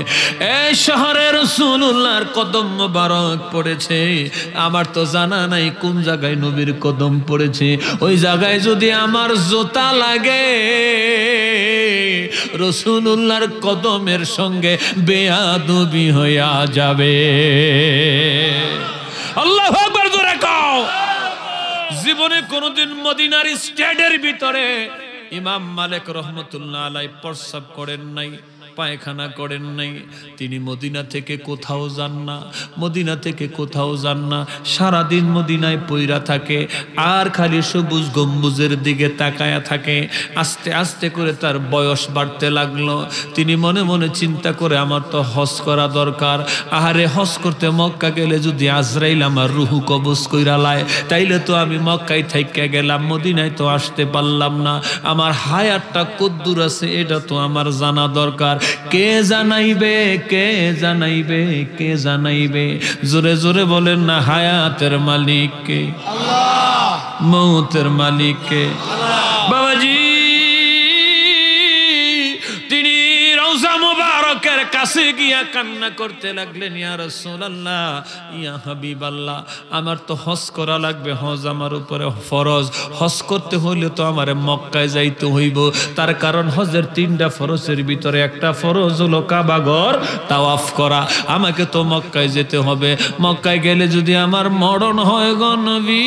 এই শহরে রাসূলুল্লাহর কদম মোবারক পড়েছে, আমার তো জানা নাই কোন জায়গায় নবীর কদম পড়েছে। ওই জায়গায় যদি আমার জুতা লাগে, রাসূলুল্লাহর কদমের সঙ্গে বেয়াদবি হইয়া যাবে। আল্লাহু আকবার জোরে কও। জীবনে কোনোদিন মদিনার স্টেডের ভিতরে ইমাম মালিক রহমতুল্লাহ আলাইহি প্রস্রাব করেন নাই, পায়খানা করেন নাই। তিনি মদিনা থেকে কোথাও যান না, মদিনা থেকে কোথাও যান না, সারাদিন মদিনায় পইরা থাকে আর খালি সবুজ গম্বুজের দিকে তাকায়া থাকে। আস্তে আস্তে করে তার বয়স বাড়তে লাগলো। তিনি মনে মনে চিন্তা করে, আমার তো হজ করা দরকার। আহারে, হজ করতে মক্কা গেলে যদি আজরাইল আমার রুহু কবজ কইরা লায়, তাইলে তো আমি মক্কায় থাইকা গেলাম, মদিনায় তো আসতে পারলাম না। আমার হায়াতটা কদ্দুর আছে এটা তো আমার জানা দরকার। কে জানাইবে, কে জানাইবে, কে জানাইবে? জোরে জোরে বলেন না, হায়াতের মালিক কে? আল্লাহ। মৌতের মালিক কে? আল্লাহ। বাবাজি তিনি রওজা মুবারকের কাছে গিয়া কান্না করতে লাগলেন, ইয়া রাসূলুল্লাহ, ইয়া হাবিবাল্লাহ, আমার তো হজ করা লাগবে, হজ আমার উপরে ফরজ। হজ করতে হইলে তো আমারে মক্কায় যাইতে হইব। তার কারণ হজের 3টা ফরজের ভিতরে একটা ফরজ হলো কাবা ঘর তাওয়াফ করা। আমাকে তো মক্কায় যেতে হবে। মক্কায় গেলে যদি আমার মরণ হয় গো নবী,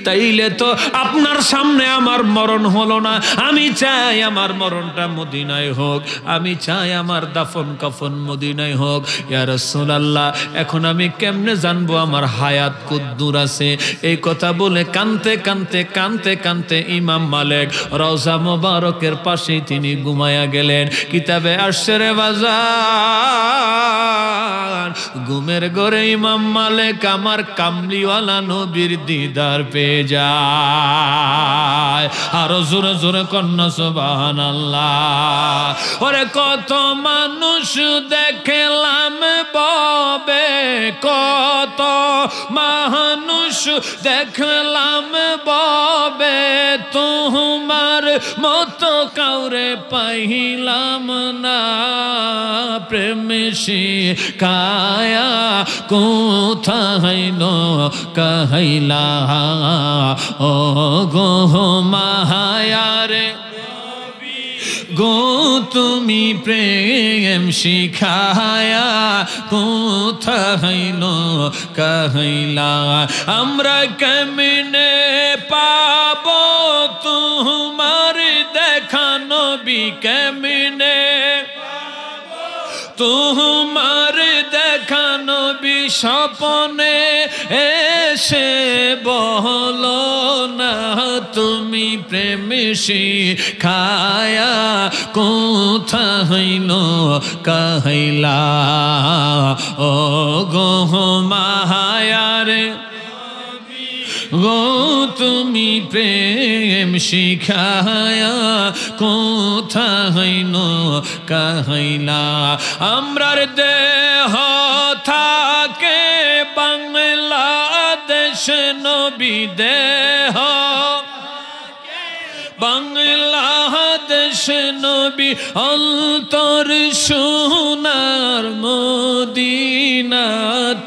তাইলে তো আপনার সামনে আমার মরণ হলো না। আমি চাই আমার মরণটা মদিনায় হোক, আমি চাই আমার দাফন কাফন মদিনায় হোক। ইয়া রাসূলুল্লাহ, এখন আমি কেমনে জানবো আমার হায়াত কদ্দুর আছে? এই কথা বলে কানতে কানতে কানতে কানতে ইমাম মালিক রওজা মুবারকের পাশেই তিনি ঘুমায়া গেলেন। কিতাবে আসছে রে বাজার, ঘুমের ঘরে ইমাম মালিক আমার কামলিওয়ালা নবীর দিদার পেয়ে যায়। আরো জোরে জোরে কন্যা সুবহানাল্লাহ। ওরে কত মানুষ দেখলাম ববে, কত মানুষ দেখলাম ববে, তোমার মতো কাউরে পাইলাম না। প্রেম শিখায়া কোথায় কাহাইলা, ও গো মায়ারে গো তুমি প্রেম শিখায়া কোথায় কাহাইলা। আমরা কেমনে পাবো তোমার দেখা নবী, কেমনে তোমার দেখা নবী স্বপ্নে এসে বলো না। তুমি প্রেম শিখায়া কোথায় কাহাইলা, ও গো মায়ারে গো তুমি প্রেম শিখায়া কোথায় কাহাইলা। আমরার দেহ থাকে বাংলাদেশ নবী দেহ, বাংলাদেশ নবী অন্তর সোনার মদিনা।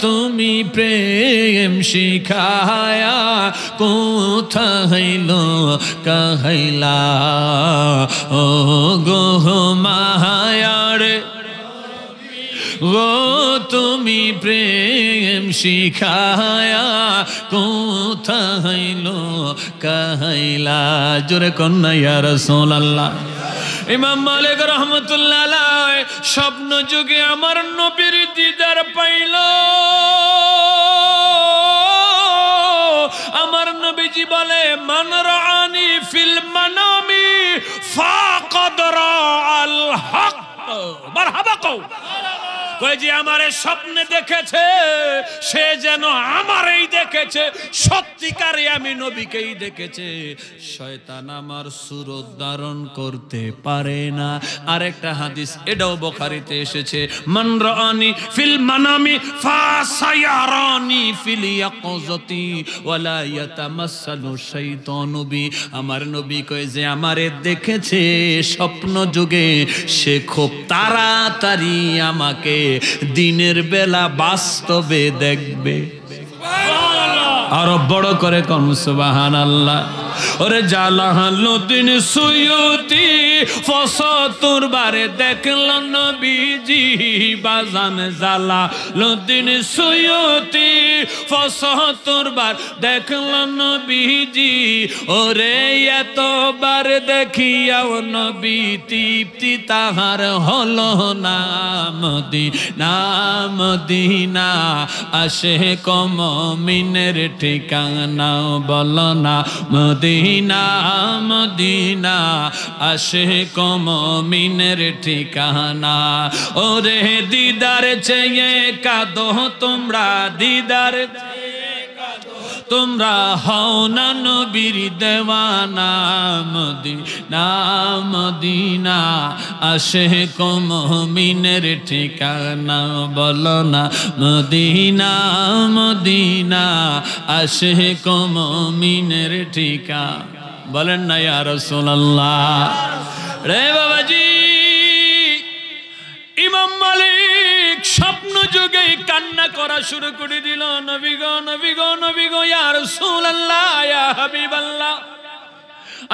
তুমি প্রেম শিখায়া কোথায় কাহাইলা, ও গো মায়ারে গো তুমি প্রেম শিখায়া কোথায় লুকাইলা, জোরে কন্যা ইয়া রাসূলুল্লাহ। ইমাম মালিক রহমতুল্লাহ আলাইহি স্বপ্ন যুগে আমার নবীর দিদার পাইল। আমার নবীজি বলে মান রাআনি ফিল মানামি ফাকাদ রাআল হক। মারহাবা কও। কই যে আমারে স্বপ্নে দেখেছে সে যেন আমারই দেখেছে, সত্যিকারে আমি নবীকেই দেখেছে। শয়তান আমার সুরত ধারণ করতে পারে না। আরেকটা হাদিস এটাও বুখারীতে এসেছে, মান রাআনি ফিল মানামি ফাসায়ারানি ফিল ইয়াকযাতি ওয়ালা ইয়াতামাসসালু শাইতানু বি। আমার নবী কয় যে আমারে দেখেছে স্বপ্ন যুগে, সে খুব তাড়াতাড়ি আমাকে দিনের বেলা বাস্তবে দেখবে। আরো বড় করে কোন সুবহানাল্লাহ। ওরে জালালউদ্দিন সুয়ুতি ৭৫ বারে দেখল নবীজি বাজান। জালালউদ্দিন সুয়ুতি ৭৫ বার দেখল নবীজি। ওরে এতবার দেখিয়াও নবী তৃপ্তি তাহার হলো না। মদিনা মদিনা আশিক মুমিনের ঠিকানা বলো না। মদিনা মদিনা আশিক মুমিনের ঠিকানা। ওরে দিদার চেয়ে কাঁদো তোমরা, দিদার তোমরা হও না নবীর দেওয়ানা। মদিনা মদিনা আশিক মুমিনের ঠিকানা বলো না। মদিনা মদিনা আশিক মুমিনের ঠিকানা বলেন না ইয়া রাসূলুল্লাহ। রে বাবাজি, ইমাম মালিক স্বপ্ন যুগে কান্না করা শুরু করে দিল। নবী গো নবী গো নবী গো ইয়া রাসূলুল্লাহ ইয়া হাবিবাল্লাহ,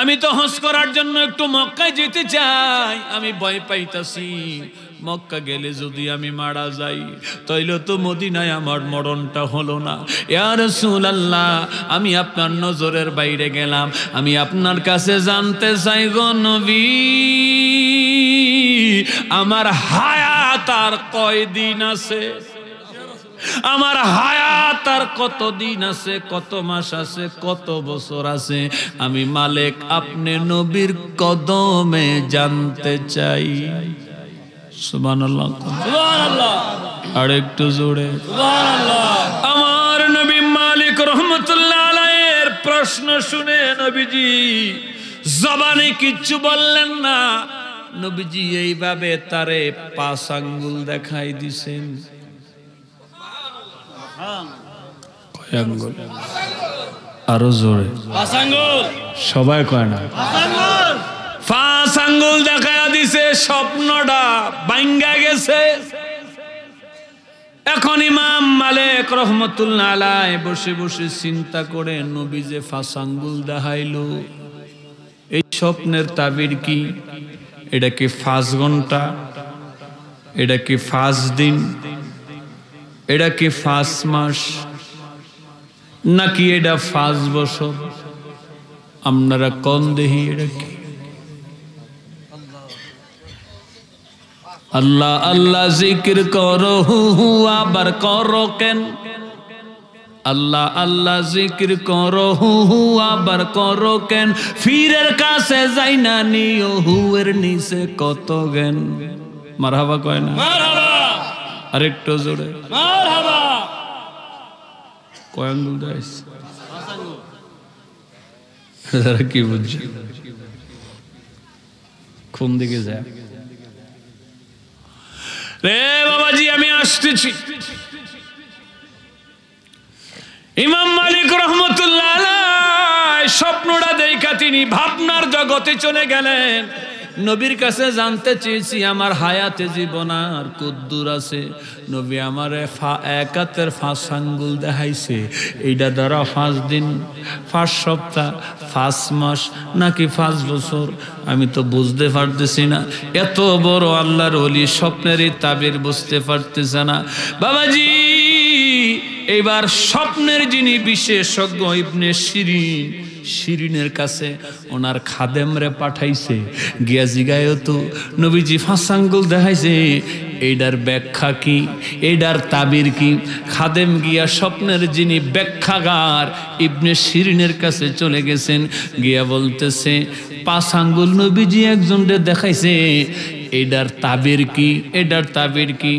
আমি তো হজ করার জন্য একটু মক্কায় যেতে চাই, আমি ভয় পাইতাছি মক্কা গেলে যদি আমি মারা যাই তাইলে তো মদিনায় আমার মরণটা হলো না। ইয়া রাসূলুল্লাহ, আমি আপনার নজরের বাইরে গেলাম, আমি আপনার কাছে জানতে চাই গো নবী, আমার হায়াত আর কয়দিন আছে? আমার হায়াত আর কত দিন আছে, কত মাস আছে, কত বছর আছে? আমি মালিক আপনি নবীর কদমে জানতে চাই। সুবহানাল্লাহ সুবহানাল্লাহ, আর একটু জোরে সুবহানাল্লাহ। আমার নবী মালিক রহমতুল্লাহ আলাইহির প্রশ্ন শুনে নবীজি জবানে কিচ্ছু বললেন না। নবীজি এইভাবে তারে ৫ আঙ্গুল দেখাই দিছেন। কয় আঙ্গুল? আরো জোরে। ৫ আঙ্গুল। সবাই কয় না। ৫ আঙ্গুল দেখাই দিছে। স্বপ্নটা ভাঙ্গা গেছে। এখন ইমাম মালিক রহমতুল্লাহ আলাইহি বসে বসে চিন্তা করে, নবী যে ৫ আঙ্গুল দেখাইলো, এই স্বপ্নের তাবির কি? এটা কি ৫ ঘন্টা? এটা কি ৫ দিন? এটা কি ৫ মাস? নাকি এটা ৫ বছর? আপনারা কোন দেহি এটা কি? আল্লাহ আল্লাহ জিকির করো আবার করো কেন? আল্লাহ আল্লাহ জিকির করো আবার করো কেন? ফিরের কাছে যাই না নিও হুয়ের নিচে কত জ্ঞান। মারহাবা কয় না? মারহাবা। আরেকটু জোরে মারহাবা। কয় আঙ্গুল দাইস? ৫ আঙ্গুল। যারা কি বুঝছে কোন দিকে যায়? রে বাবাজি, আমি আসতেছি। ইমাম মালিক রহমতুল্লাহ আলাইহি স্বপ্নটা দেখা তিনি ভাবনার জগতে চলে গেলেন। নবীর কাছে জানতে চেয়েছি আমার হায়াতে জীবন আর কদ্দুর আছে। নবী আমারে 1 হাতের 5 আঙ্গুল দেখাইছে। এইটা দ্বারা 5 দিন, 5 সপ্তাহ, 5 মাস নাকি 5 বছর আমি তো বুঝতে পারতেছি না। এত বড় আল্লাহর ওলি স্বপ্নের এই তাবির বুঝতে পারতেছে না। বাবাজি এইবার স্বপ্নের যিনি বিশেষজ্ঞ ইবনে শিরিনের কাছে ওনার খাদেমরে পাঠাইছে। গিয়া জিগায়ও তো নবীজি 5 আঙ্গুল দেখাইছে, এইটার ব্যাখ্যা কি, এইটার তাবির কি? খাদেম গিয়া স্বপ্নের যিনি ব্যাখ্যাগার ইবনে শিরিনের কাছে চলে গেছেন। গিয়া বলতেছে 5 আঙ্গুল নবীজি একজনকে দেখাইছে, এটার তাবির কি, এটার তাবির কি?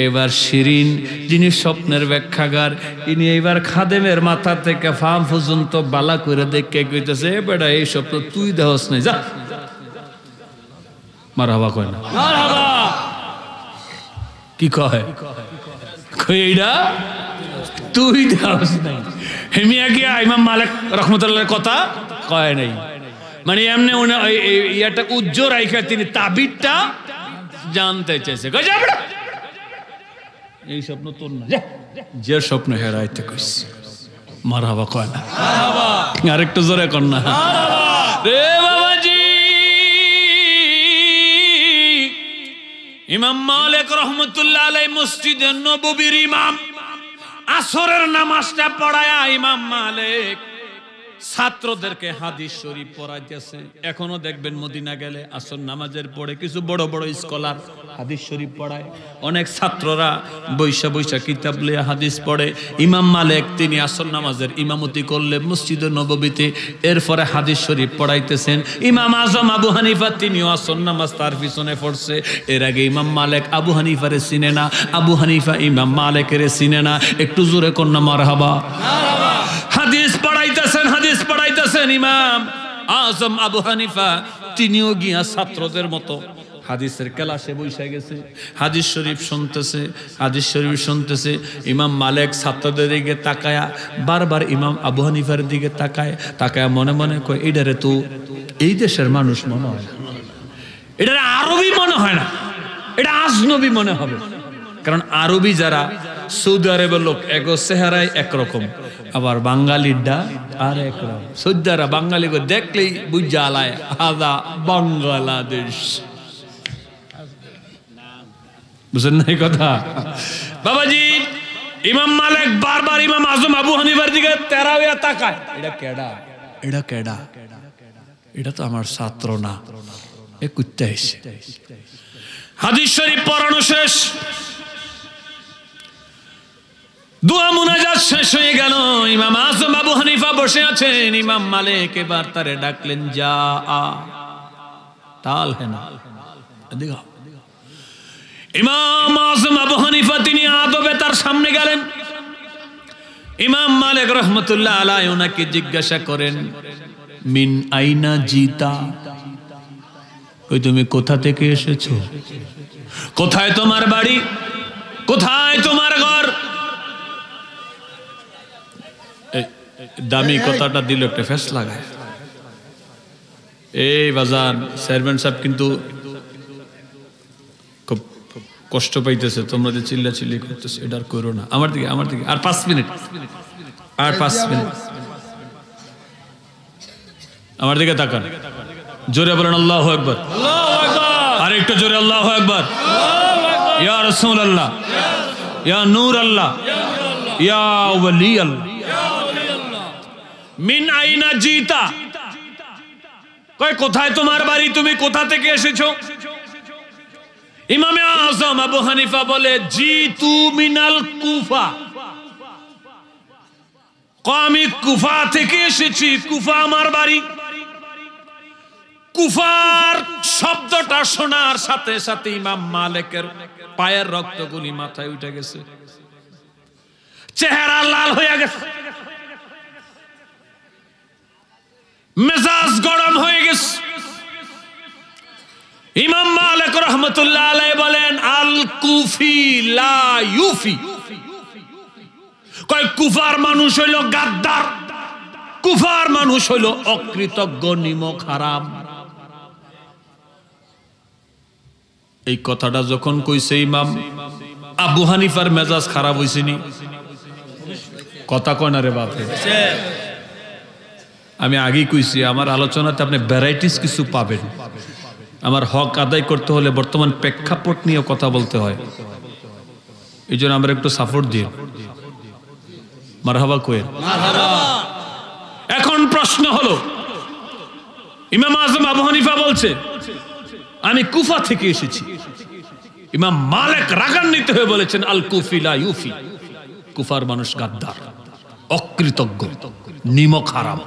এবার শিরিন যিনি স্বপ্নের ব্যাখ্যাগার, ইনি এবার খাদেমের মাথা থেকে পা পর্যন্ত বালা করে দেখে কইতেছে, বেটা এই স্বপ্ন তুই দেহস নাই, যা। মারহাবা কয় না? মারহাবা। কি কয়? এইটা তুই দেহস নাই। হেমিয়া গিয়া ইমাম মালিক রহমতুল্লাহর কথা কয় নাই, মানে এমনি একটা উজ্জ্বল রাইখা তিনি তাবিরটা জানতে চাইছে। এই স্বপ্ন তোর না, যে স্বপ্ন হেরাইতে কইছি। মারহাবা কয় না? আরেকটু জোরে কর না রে বাবাজি। ইমাম মালিক রহমতুল্লাহ আলাইহি মসজিদে নববীর ইমাম, আসরের নামাজটা পড়ায়া ইমাম মালিক ছাত্রদেরকে হাদিস শরীফ পড়াইতেছে। এখনো দেখবেন মদিনা গেলে আসর নামাজের পরে কিছু বড় বড় স্কলার হাদিস শরীফ পড়ায়, অনেক ছাত্ররা বৈশা বৈশা কিতাব লিয়ে হাদিস পড়ে। ইমাম মালিক তিনি আসর নামাজের ইমামতি করলে মসজিদে নববীতে, এরপরে হাদিস শরীফ পড়াইতেছেন। ইমাম আজম আবু হানিফা তিনিও আসর নামাজ তার পিছনে পড়ছে। এর আগে ইমাম মালিক আবু হানিফারে চিনে না, আবু হানিফা ইমাম মালিকের চিনে না। একটু জোরে কন্যা মারহাবা। হাদিস পড়াইতেছেন, হাদিস পড়াইতেছেন ইমাম আজম আবু হানিফা, তিনিও গিয়া ছাত্রদের মতো হাদিসের ক্লাসে বসে গেছে, হাদিস শরীফ শুনতেছে, হাদিস শরীফ শুনতেছে। ইমাম মালিক ছাত্রদের দিকে তাকায়া বারবার ইমাম আবু হানিফার দিকে তাকায়া মনে মনে কয়, এটারে তো এই দেশের মানুষ মনে হয় না, এটারে আরবি মনে হয় না, এটা আজনবী মনে হবে। কারণ আরবি যারা সৌদি আরবের লোক এগো চেহারায় একরকম, আবার বাঙালিরটা আর একরকম। সৌদি আরব বাঙালিকে দেখলেই বুঝা আলায় আদা বাংলাদেশ। বুঝেন নাই কথা বাবাজি? ইমাম মালিক বারবার ইমাম আজম আবু হানিফার দিকে তেরা হইয়া তাকায়, এটা কেডা, এটা কেডা, এটা তো আমার ছাত্র না, এ কুত্তা এসে। হাদিস শরীফ পড়ানো শেষ, দোয়া মুনাজাত শেষ হয়ে গেল। ইমাম আজম আবু হানিফা বসে আছেন। ইমাম মালিক এবার তারে ডাকলেন, যা তাল হেনা। ইমাম আজম আবু হানিফা তিনি আদবে তার সামনে গেলেন। ইমাম মালিক রহমতুল্লাহ আলাইহি ওনাকে জিজ্ঞাসা করেন, মিন আইনা জিতা, ওই তুমি কোথা থেকে এসেছো, কোথায় তোমার বাড়ি, কোথায় তোমার ঘর? দামি কথাটা দিল একটা ফেস লাগায়। এই বাজান চেয়ারম্যান সাহেব কিন্তু খুব কষ্ট পাইতেছে, তোমরা যে চিল্লা চিল্লি করতেছে, এটা আর করো না। আমার দিকে আর 5 মিনিট, আর 5 মিনিট আমার দিকে তাকান। জোরে বলেন আল্লাহু আকবার। আর একটু জোরে আল্লাহু আকবার। ইয়া রাসূলুল্লাহ, ইয়া নূর আল্লাহ, ইয়া ওয়ালি আল্লাহ। মিন আইনা জিতা, কয় কোথায় তোমার বাড়ি, তুমি কোথা থেকে এসেছো? ইমামে আজম আবু হানিফা বলে, জিতু মিনাল কুফা, আমি কুফা থেকে এসেছি, কুফা আমার বাড়ি। কুফার শব্দটা শোনার সাথে সাথে ইমাম মালিকের পায়ের রক্তগুলি মাথায় উঠে গেছে, চেহারা লাল হয়ে গেছে, মেজাজ গরম হয়ে গেছে। ইমাম মালিক রহমতুল্লাহ আলাইহি বলেন, আল কুফি লা ইউফি, কয় কুফার মানুষ হইল গাদ্দার, কুফার মানুষ হইল অকৃতজ্ঞ, নিমক হারাম। এই কথাটা যখন কইছে ইমাম আবু হানিফার মেজাজ খারাপ হইছেনি? কথা কয় না রে বাপরে। আমি আগেই কইছি আমার আলোচনাতে আপনি ভ্যারাইটিস কিছু পাবেন। আমার হক আদায় করতে হলে বর্তমান প্রেক্ষাপট নিয়ে কথা বলতে হয়, এই জন্য আমরা একটু সাপোর্ট দিই। মারহাবা কোয়েল। এখন প্রশ্ন হলো, ইমাম আজম আবু হানিফা বলছে আমি কুফা থেকে এসেছি। ইমাম মালিক রাগান্বিত হয়ে বলেছেন আল কুফি লা ইউফি, কুফার মানুষ গাদ্দার, অকৃতজ্ঞ, নিমক হারাম।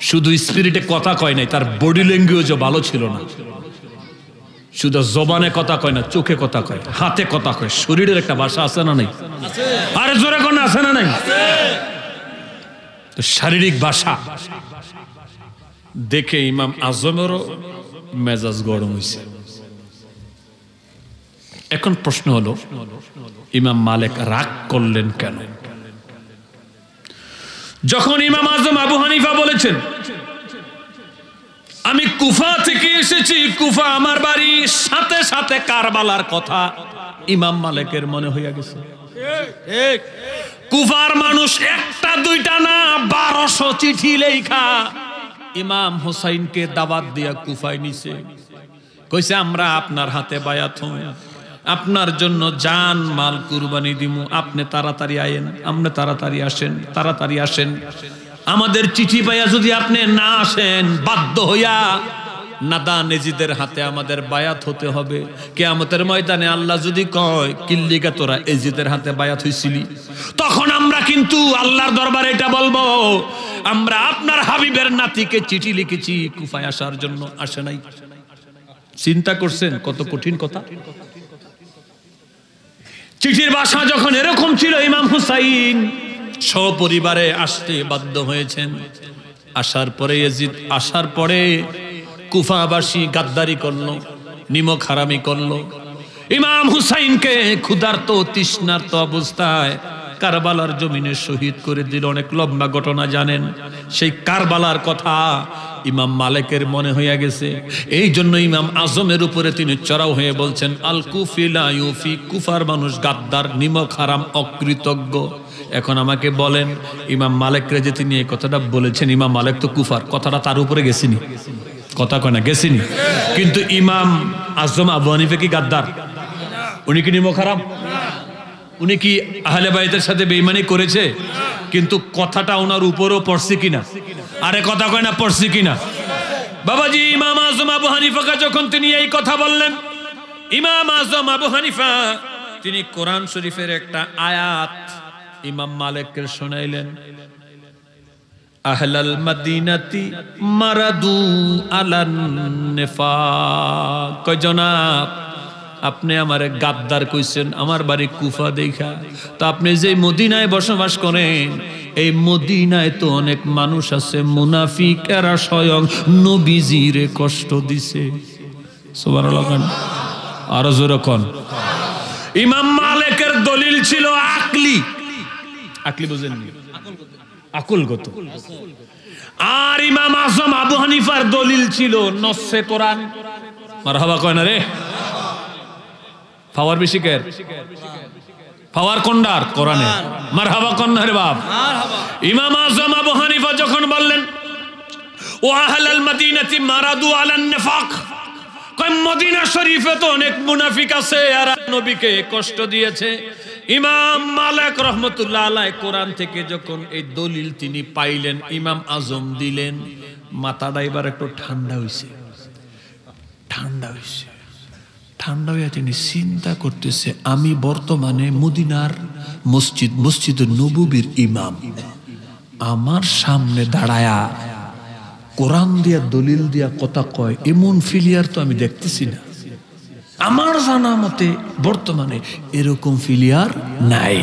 শুধু স্পিরিটে কথা কয় নাই, তার বডি ল্যাঙ্গুয়েজও ভালো ছিল না। শুধু জবানে কথা কয় না, চোখে কথা কয়, হাতে কথা কয়, শরীরের একটা ভাষা আছে না নাই? আরে জোরে কোন আছে না নাই? তো শারীরিক ভাষা দেখে ইমাম আজমেরও মেজাজ গরম হয়েছে। এখন প্রশ্ন হলো ইমাম মালিক রাগ করলেন কেন? যখন ইমাম আজম আবু হানিফা বলেছেন আমি কুফা থেকে এসেছি, কুফা আমার বাড়ি, সাথে সাথে কারবালার কথা ইমাম মালিকের মনে হইয়া গেছে। কুফার মানুষ একটা দুইটা না 1200 চিঠি লেখা ইমাম হুসাইনকে দাওয়াত দিয়া কুফায় নিছে। কইছে আমরা আপনার হাতে বায়াত হই, আপনার জন্য জান মাল কুরবানি দিমু, আপনি তাড়াতাড়ি আয়েন, আপনি তাড়াতাড়ি আসেন, তাড়াতাড়ি আসেন। আমাদের চিঠি পাইয়া যদি আপনি না আসেন, বাধ্য হইয়া নাদান এজিদের হাতে আমাদের বায়াত হতে হবে। কিয়ামতের ময়দানে আল্লাহ যদি কয় কিল্লিগা তোরা এজিদের হাতে বায়াত হইছিলি, তখন আমরা কিন্তু আল্লাহর দরবারে এটা বলবো আমরা আপনার হাবিবের নাতিকে চিঠি লিখেছি কুফায় আসার জন্য, আসে নাই। চিন্তা করছেন কত কঠিন কথা? চিঠির ভাষা যখন এরকম ছিল, ইমাম হুসাইন সপরিবারে আসতে বাধ্য হয়েছেন। আসার পরে ইয়াজিদ আসার পরে কুফাবাসী গাদ্দারি করলো, নিমক হারামি করলো। ইমাম হুসাইনকে ক্ষুধার্ত তৃষ্ণার্ত অবস্থায় কারবালার জমিনে শহীদ করে দিল। অনেক লম্বা ঘটনা জানেন। সেই কারবালার কথা ইমাম মালিকের মনে হইয়া গেছে। এই জন্য ইমাম আজমের উপরে তিনি চড়াও হয়ে বলছেন আল কুফি লা ইউফি, কুফার মানুষ গাদ্দার, নিমক হারাম, অকৃতজ্ঞ। এখন আমাকে বলেন ইমাম মালিকরে যে তিনি এই কথাটা বলেছেন, ইমাম মালিক তো কুফার, কথাটা তার উপরে গেছিনি? কথা কয় না, গেছিনি? কিন্তু ইমাম আজম আবু হানিফা কি গাদ্দার? উনি কি নিমক হারাম? উনি কি আহলে বাইতের সাথে বেঈমানি করেছে? কিন্তু কথাটা ওনার উপরও পড়ছে কিনা? আরে কথা কয় না, পড়ছে কিনা? বাবাজি ইমাম আজম আবু হানিফাকে যখন তিনি এই কথা বললেন, ইমাম আজম আবু হানিফা তিনি কোরআন শরীফের একটা আয়াত ইমাম মালিককে শোনাইলেন। আহলাল মাদিনাতি মারাদু আলান নিফাক। কয় জনাব আপনি আমারে গাদ্দার কইছেন, আমার বাড়ি কুফা দেখা, তো আপনি যে মদিনায় বসবাস করেন, এই মদিনায় তো অনেক মানুষ আছে মুনাফিক, এরা স্বয়ং নবীজিরে কষ্ট দিছে। সুবহানাল্লাহ। আরো জোরে কোন। ইমাম মালিকের দলিল ছিল আকলি, আকলি বুঝেননি? আকলগত। আর ইমাম আজম আবু হানিফার দলিল ছিল নসে কোরআন। মারহাবা কয় না রে? পাওয়ার বেশি কের? পাওয়ার কোনটার? কোরআনে। মারহাবা কোন না রে বাপ? ইমাম আজম আবু হানিফা যখন বললেন ও আহলাল মাদিনাতি মারাদু আলান নিফাক, কয় মদিনা শরীফে তো অনেক মুনাফিক আছে, আর নবীকে কষ্ট দিয়েছে। ইমাম মালিক রহমতুল্লাহ আলাইহি কোরআন থেকে যখন এই দলিল তিনি পাইলেন, ইমাম আজম দিলেন, মাথাটা এবার একটু ঠান্ডা হইছে। ঠান্ডা হইছে, ঠান্ডা হইয়া তিনি চিন্তা করতেছে আমি বর্তমানে মদিনার মসজিদে নববীর ইমাম, আমার সামনে দাঁড়ায়া কোরআন দিয়া দলিল দিয়া কথা কয়, এমন ফিলিয়ার তো আমি দেখতেছি না। আমার জানা মতে বর্তমানে এরকম ফিলিয়ার নাই।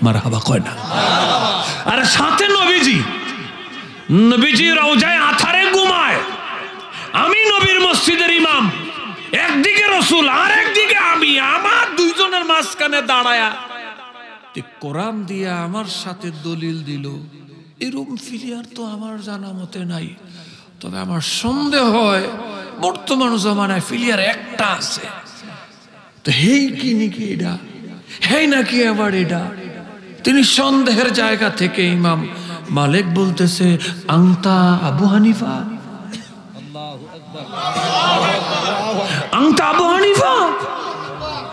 মারহাবা কয় না? আর সাথে নবীজি রওজায় আথারে ঘুমায়, আমি নবীর মসজিদের ইমাম, একদিকে রসুল আর একদিকে আমি, আমার দুইজনের মাঝখানে দাঁড়ায়া কোরআন দিয়া আমার সাথে দলিল দিল। এরকম ফিলিয়ার তো আমার জানা মতে নাই। তবে আমার সন্দেহ হয় বর্তমান জমানায় ফিলিয়ার একটা আছে, তো হেই কি নাকি এটা, হেই নাকি আবার এটা। তিনি সন্দেহের জায়গা থেকে ইমাম মালিক বলতেছে আংতা আবু হানিফা, আংতা আবু হানিফা।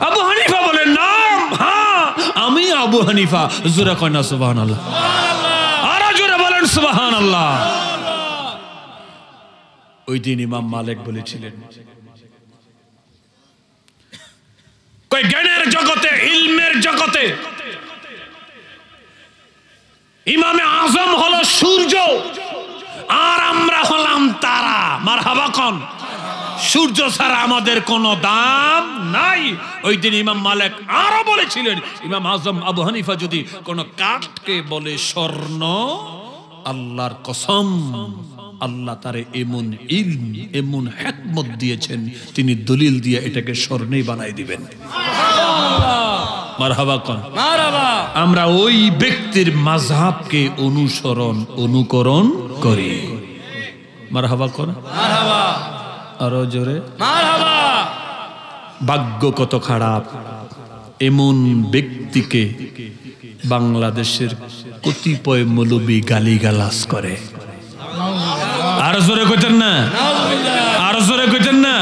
আবু হানিফা বলে নাম, হ্যাঁ আমি আবু হানিফা। জোরে কয় না সুবহানাল্লাহ, আরো জোরে বলেন সুবহানাল্লাহ। ওই দিন ইমাম মালিক বলেছিলেন কই জ্ঞানের জগতে, ইলমের জগতে ইমামে আজম হলো সূর্য আর আমরা হলাম তারা। মারহাবা কোন, সূর্য ছাড়া আমাদের কোনো দাম নাই। ওই দিন ইমাম মালিক আরো বলেছিলেন ইমাম আজম আবু হানিফা যদি কোন কাঠকে বলে স্বর্ণ, আল্লাহর কসম আল্লাহ তারে এমন ইলম এমন হিকমত দিয়েছেন তিনি দলিল দিয়ে এটাকে স্বর্ণেই বানাই দিবেন। মারহাবা কোন, মারহাবা। আমরা ওই ব্যক্তির মাযহাবকে অনুকরণ করি। মারহাবা কোন, মারহাবা। আরো জোরে মারহাবা। ভাগ্য কত খারাপ, এমন ব্যক্তিকে বাংলাদেশের কতিপয় মৌলবী গালিগালাজ করে। আরো জোরে কইতেন না, আরো জোরে কইতেন না।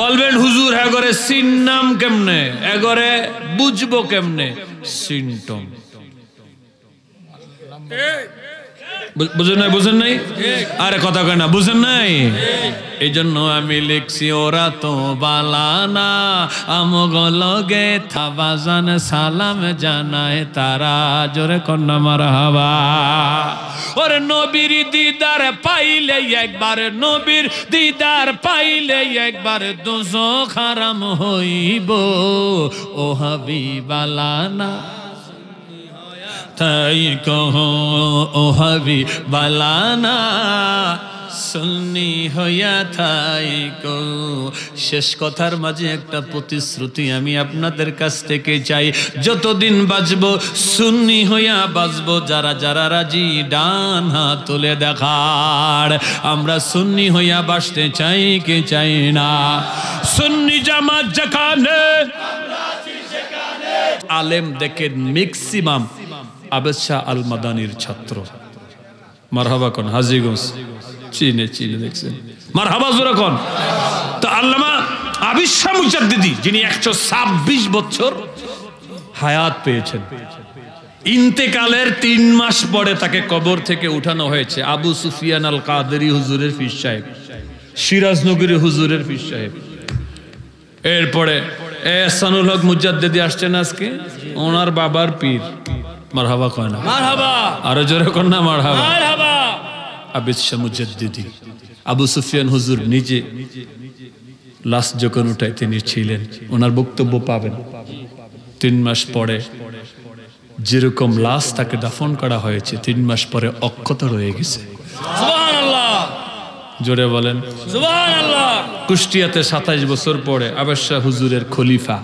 বলবেন হুজুর এগরে সিন নাম কেমনে, এগরে বুঝবো কেমনে? সিনটম বুঝেন নাই, বুঝেন নাই? আরে কথা কয় না, বুঝেন নাই? এই জন্য আমি লিখছি ওরা তো বালানা আমগলগে থাবাজান সালাম জানায় তারা। জোরে কন্যা মারহাবা। ওরে নবীর দিদার পাইলে একবার, নবীর দিদার পাইলে একবার দোজখ হারাম হইব। ও হাবিবালানা তাই কহো ও হাবিবালানা সুন্নি হইয়া থাইকো। শেষ কথার মাঝে একটা প্রতিশ্রুতি আমি আপনাদের কাছ থেকে চাই, যতদিন বাঁচবো সুন্নি হইয়া বাঁচবো। যারা যারা রাজি ডান হাত তুলে দেখার। আমরা সুন্নি হইয়া বাঁচতে চাই কি চাই না? সুন্নি জামাত যেখানে আলেম দেখেন ম্যাক্সিমাম আবেদ শাহ আল মাদানির ছাত্র। মারহাবা কোন, হাজীগঞ্জ চিনে চিনে দেখছেন। মারহাবা জোরে কোন। তো আল্লামা আবিদ শাহ মুজাদ্দিদি যিনি 126 বছর হায়াত পেয়েছেন, ইন্তেকালের 3 মাস পরে তাকে কবর থেকে উঠানো হয়েছে আবু সুফিয়ান আল কাদেরী হুজুরের পীর সাহেব, সিরাজনগরী হুজুরের পীর সাহেব। এরপরে এহসানুল হক মুজাদ্দিদি আসছেন আজকে, ওনার বাবার পীর। মারহাবা কয় না, মারহাবা। আরো জোরে কোন না, মারহাবা, মারহাবা। আবিদ শাহ মুজাদ্দিদি আবু সুফিয়ান হুজুর নিজে লাশ যখন উঠায় তিনি ছিলেন, ওনার বক্তব্য পাবেন। 3 মাস পরে যেরকম লাশ তাকে দাফন করা হয়েছে, 3 মাস পরে অক্ষত রয়ে গেছে। সুবহানাল্লাহ, জোরে বলেন সুবহানাল্লাহ। কুষ্টিয়াতে 27 বছর পরে আবিদ শাহ হুজুরের খলিফা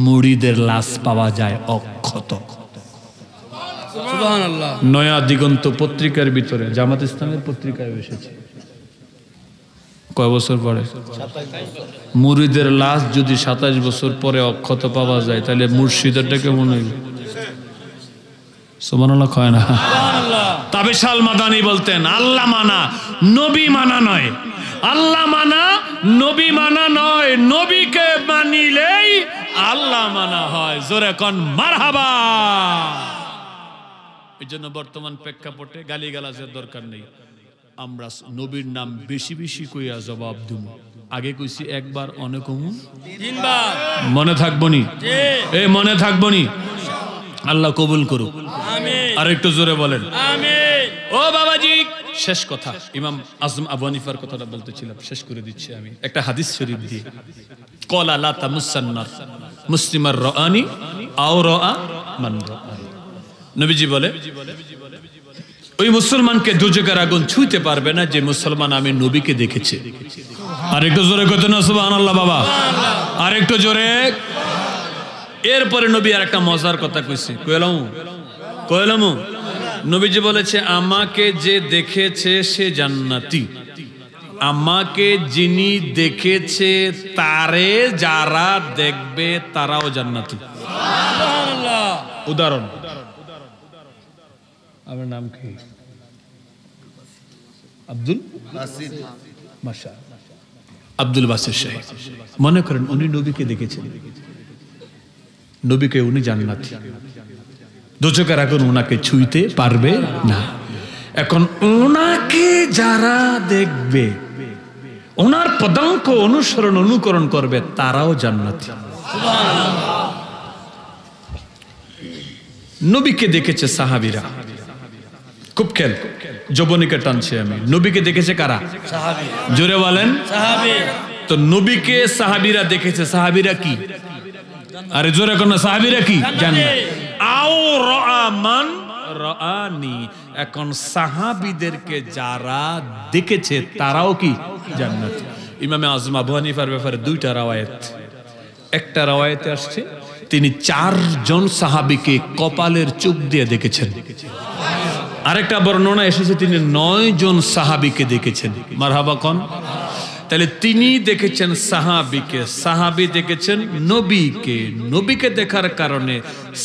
মুরিদের লাশ পাওয়া যায় অক্ষত। সুবহানাল্লাহ। নয়া দিগন্ত পত্রিকার ভিতরে, জামাত ইসলামের পত্রিকায় এসেছে। কয় বছর পরে? মুরিদের লাশ যদি 27 বছর পরে অক্ষত পাওয়া যায়, তাহলে মুর্শিদেরটা কেমন হইল? সুবহানাল্লাহ কয় না, সুবহানাল্লাহ। তাবিশ আল মাদানী বলতেন আল্লাহ মানা নবী মানা নয়, আল্লাহ মানা নবী মানা নয়, নবীকে মানিলেই আল্লাহ মানা হয়। জোরে কোন মারহাবা। এই জন্য বর্তমান প্রেক্ষাপটে গালিগালাজের দরকার নেই। আমরা নবীর নাম বেশি বেশি কইয়া জবাব দিব। আগে কইছি একবার, অনেক 3বার। মনে থাকবনি? এই মনে থাকবনি। আল্লাহ কবুল করুক, আমিন। আর একটু জোরে বলেন আমিন। ও বাবাজি, শেষ কথা ইমাম আজম আবু হানিফার কথাটা বলতেছিলাম, শেষ করে দিচ্ছি আমি একটা হাদিস শরীফ দিয়ে। ক্বালা লা তামুসান্নার মুসলিমার রাআনি আও রাআ মান রাআনি। নবীজি বলে ওই মুসলমানকে দুজকের আগুন ছুঁইতে পারবে না যে মুসলমান আমি নবীকে দেখেছে। আর একটু জোরে কত না সুবহানাল্লাহ বাবা, আর একটু জোরে। এরপরে নবী আর একটা মজার কথা কইছে, কইলাম নবীজি বলেছে আমাকে যে দেখেছে সে জান্নাতি। আমাকে যিনি দেখেছে তারে যারা দেখবে তারাও জান্নাতি। উদাহরণ, আমার নাম কি? আব্দুল আব্দুল বাসির সাহেব। মনে করেন উনি নবীকে দেখেছেন, নবীকে উনি জান্নাতি, দোজখের আগুন ওনাকে ছুঁইতে পারবে না। এখন ওনাকে যারা দেখবে, ওনার পদাঙ্ক অনুসরণ অনুকরণ করবে, তারাও জান্নাতি। নবীকে দেখেছে সাহাবীরা, খুব খেল যবনিকে টানছে আমি। নবীকে দেখেছে কারা? সাহাবী। জোরে বলেন সাহাবী। তো নবীকে সাহাবীরা দেখেছে, সাহাবীরা কি? আরে জোরে কোন সাহাবীরা কি? জান্নাত। আও রাআ মান রাআনি, এখন সাহাবীদেরকে যারা দেখেছে তারাও কি? জান্নাত। ইমামে আজম আবু হানিফার ব্যাপারে দুইটা রাওয়ায়াত। একটা রাওয়ায়াতে আসছে তিনি 4 জন সাহাবীকে কপালের চুপ দিয়ে দেখেছেন। আরেকটা বর্ণনা এসেছে তিনি 9 জন সাহাবীকে দেখেছেন। মারহাবা কোন? তাহলে তিনি দেখেছেন সাহাবীকে, সাহাবী দেখেছেন নবীকে, নবীকে দেখার কারণে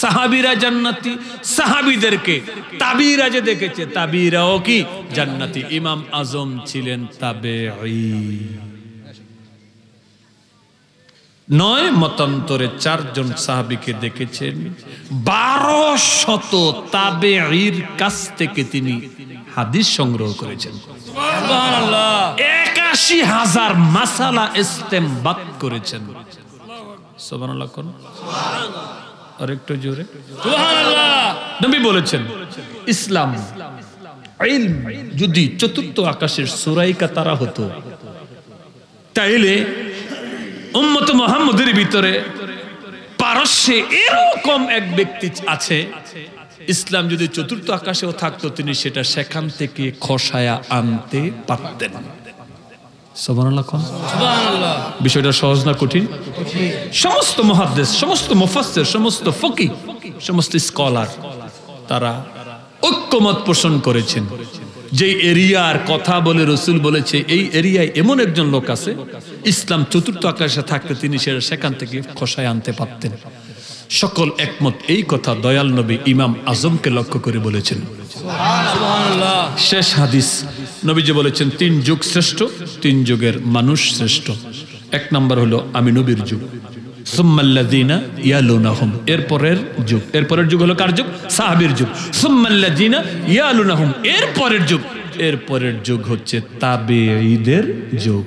সাহাবীরা জান্নাতি, সাহাবীদেরকে তাবিরা যে দেখেছে তাবিরাও কি? জান্নাতি। ইমাম আজম ছিলেন তাবেঈ। 9 মতান্তরে 4 জন সাহাবীকে দেখেছেন। 1200 তাবেঈর কাছ থেকে তিনি হাদিস সংগ্রহ করেছেন। সুবহানাল্লাহ। ৮১,০০০ মাসালা ইস্তেমবাত করেছেন। সুবহানাল্লাহ কোন? আরেকটু জোরে সুবহানাল্লাহ। নবী বলেছেন ইসলাম ইলম যদি চতুর্থ আকাশের সূরায়ে তারা হতো, তাইলে উম্মত মুহাম্মদের ভিতরে পারস্যে এরকম এক ব্যক্তি আছে, ইসলাম যদি চতুর্থ আকাশেও থাকতো তিনি সেটা সেখান থেকে খসায়া আনতে পারতেন। সুবহানাল্লাহ কোন? সুবহানাল্লাহ। বিষয়টা সহজ না কঠিন? সমস্ত মুহাদ্দিস, সমস্ত মুফাসসির, সমস্ত ফকিহ, সমস্ত স্কলার তারা ঐক্যমত পোষণ করেছেন যে এরিয়ার কথা বলে রাসূল বলেছে এই এরিয়ায় এমন একজন লোক আছে ইসলাম চতুর্থ আকাশে থাকতে তিনি সেটা সেখান থেকে খসায় আনতে পারতেন। সকল একমত এই কথা দয়াল নবী ইমাম আজমকে লক্ষ্য করে বলেছেন। সুবহানাল্লাহ। শেষ হাদিস নবীজি বলেছেন 3 যুগ শ্রেষ্ঠ, 3 যুগের মানুষ শ্রেষ্ঠ। 1 নাম্বার হলো আমি নবীর যুগ, সুম্মাল্লাযিনা ইয়ালুনাহুম, এরপরের যুগ। এরপরের যুগ হলো কার যুগ? সাহাবীর যুগ। সুম্মাল্লাযিনা ইয়ালুনাহুম, এরপরের যুগ। এরপরের যুগ হচ্ছে তাবেঈদের যুগ।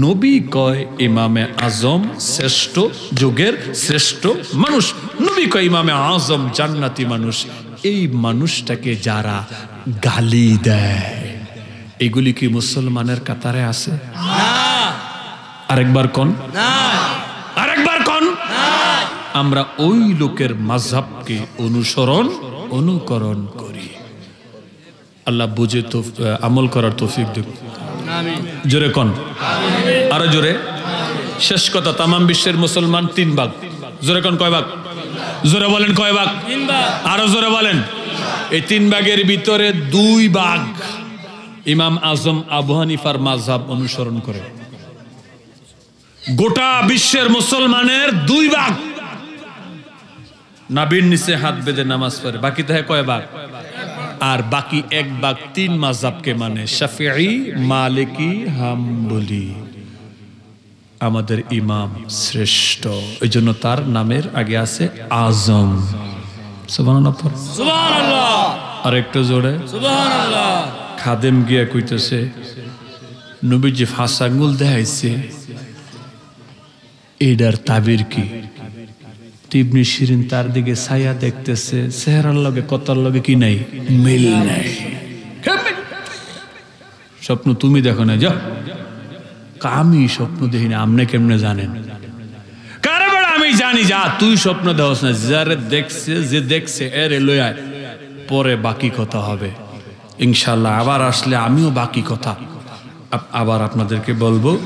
নবী কয় ইমামে আজম শ্রেষ্ঠ যুগের শ্রেষ্ঠ মানুষ, নবী কয় ইমামে আজম জান্নাতি মানুষ। এই মানুষটাকে যারা গালি দেয় এগুলি কি মুসলমানের কাতারে আছে? না। আরেকবার কোন? না। আরেকবার কোন? না। আমরা ওই লোকের মাযহাবকে অনুকরণ করি। আল্লাহ বুঝে তো আমল করার তৌফিক দিক। আমিন। জোরে কোন? আমিন। আরো জোরে। শেষ কথা, তামাম বিশ্বের মুসলমান 3 ভাগ। জোরে কোন কয় ভাগ? জোরে বলেন কয় ভাগ? 3 ভাগ। আরো জোরে বলেন। এই 3 ভাগের ভিতরে 2 ভাগ ইমাম আজম আবু হানিফার মাযহাব অনুসরণ করে। গোটা বিশ্বের মুসলমানের 2 ভাগ নাভির নিচে হাত বেঁধে নামাজ পড়ে, বাকি থাকে কয় ভাগ? আর বাকি 1 ভাগ 3 মাযহাবকে মানে, শাফিঈ, মালিকি, হাম্বলি। আমাদের ইমাম শ্রেষ্ঠ, এইজন্য তার নামের আগে আছে আজম। সুবহানাল্লাহ সুবহানাল্লাহ। আর একটু জোরে সুবহানাল্লাহ। খাদেম গিয়া কইতেছে নবীজি ফাঁস আঙ্গুল দেখাইছে, এইটার তাবির কি? ইবনে শিরিন তার দিকে ছায়া দেখতেছে, চেহারার লগে কথার লগে কি নাই? মিল নাই। স্বপ্ন তুমি দেখো না? যা, আমি স্বপ্ন দেখি না, আপনি কেমনে জানেন? কারে বেড়া আমি জানি, যা তুই স্বপ্ন দেওয়াস না, যারে দেখছে যে দেখছে এর লই আয়, পরে বাকি কথা হবে ইনশাআল্লাহ। আবার আসলে আমিও বাকি কথা আবার আপনাদেরকে বলবো।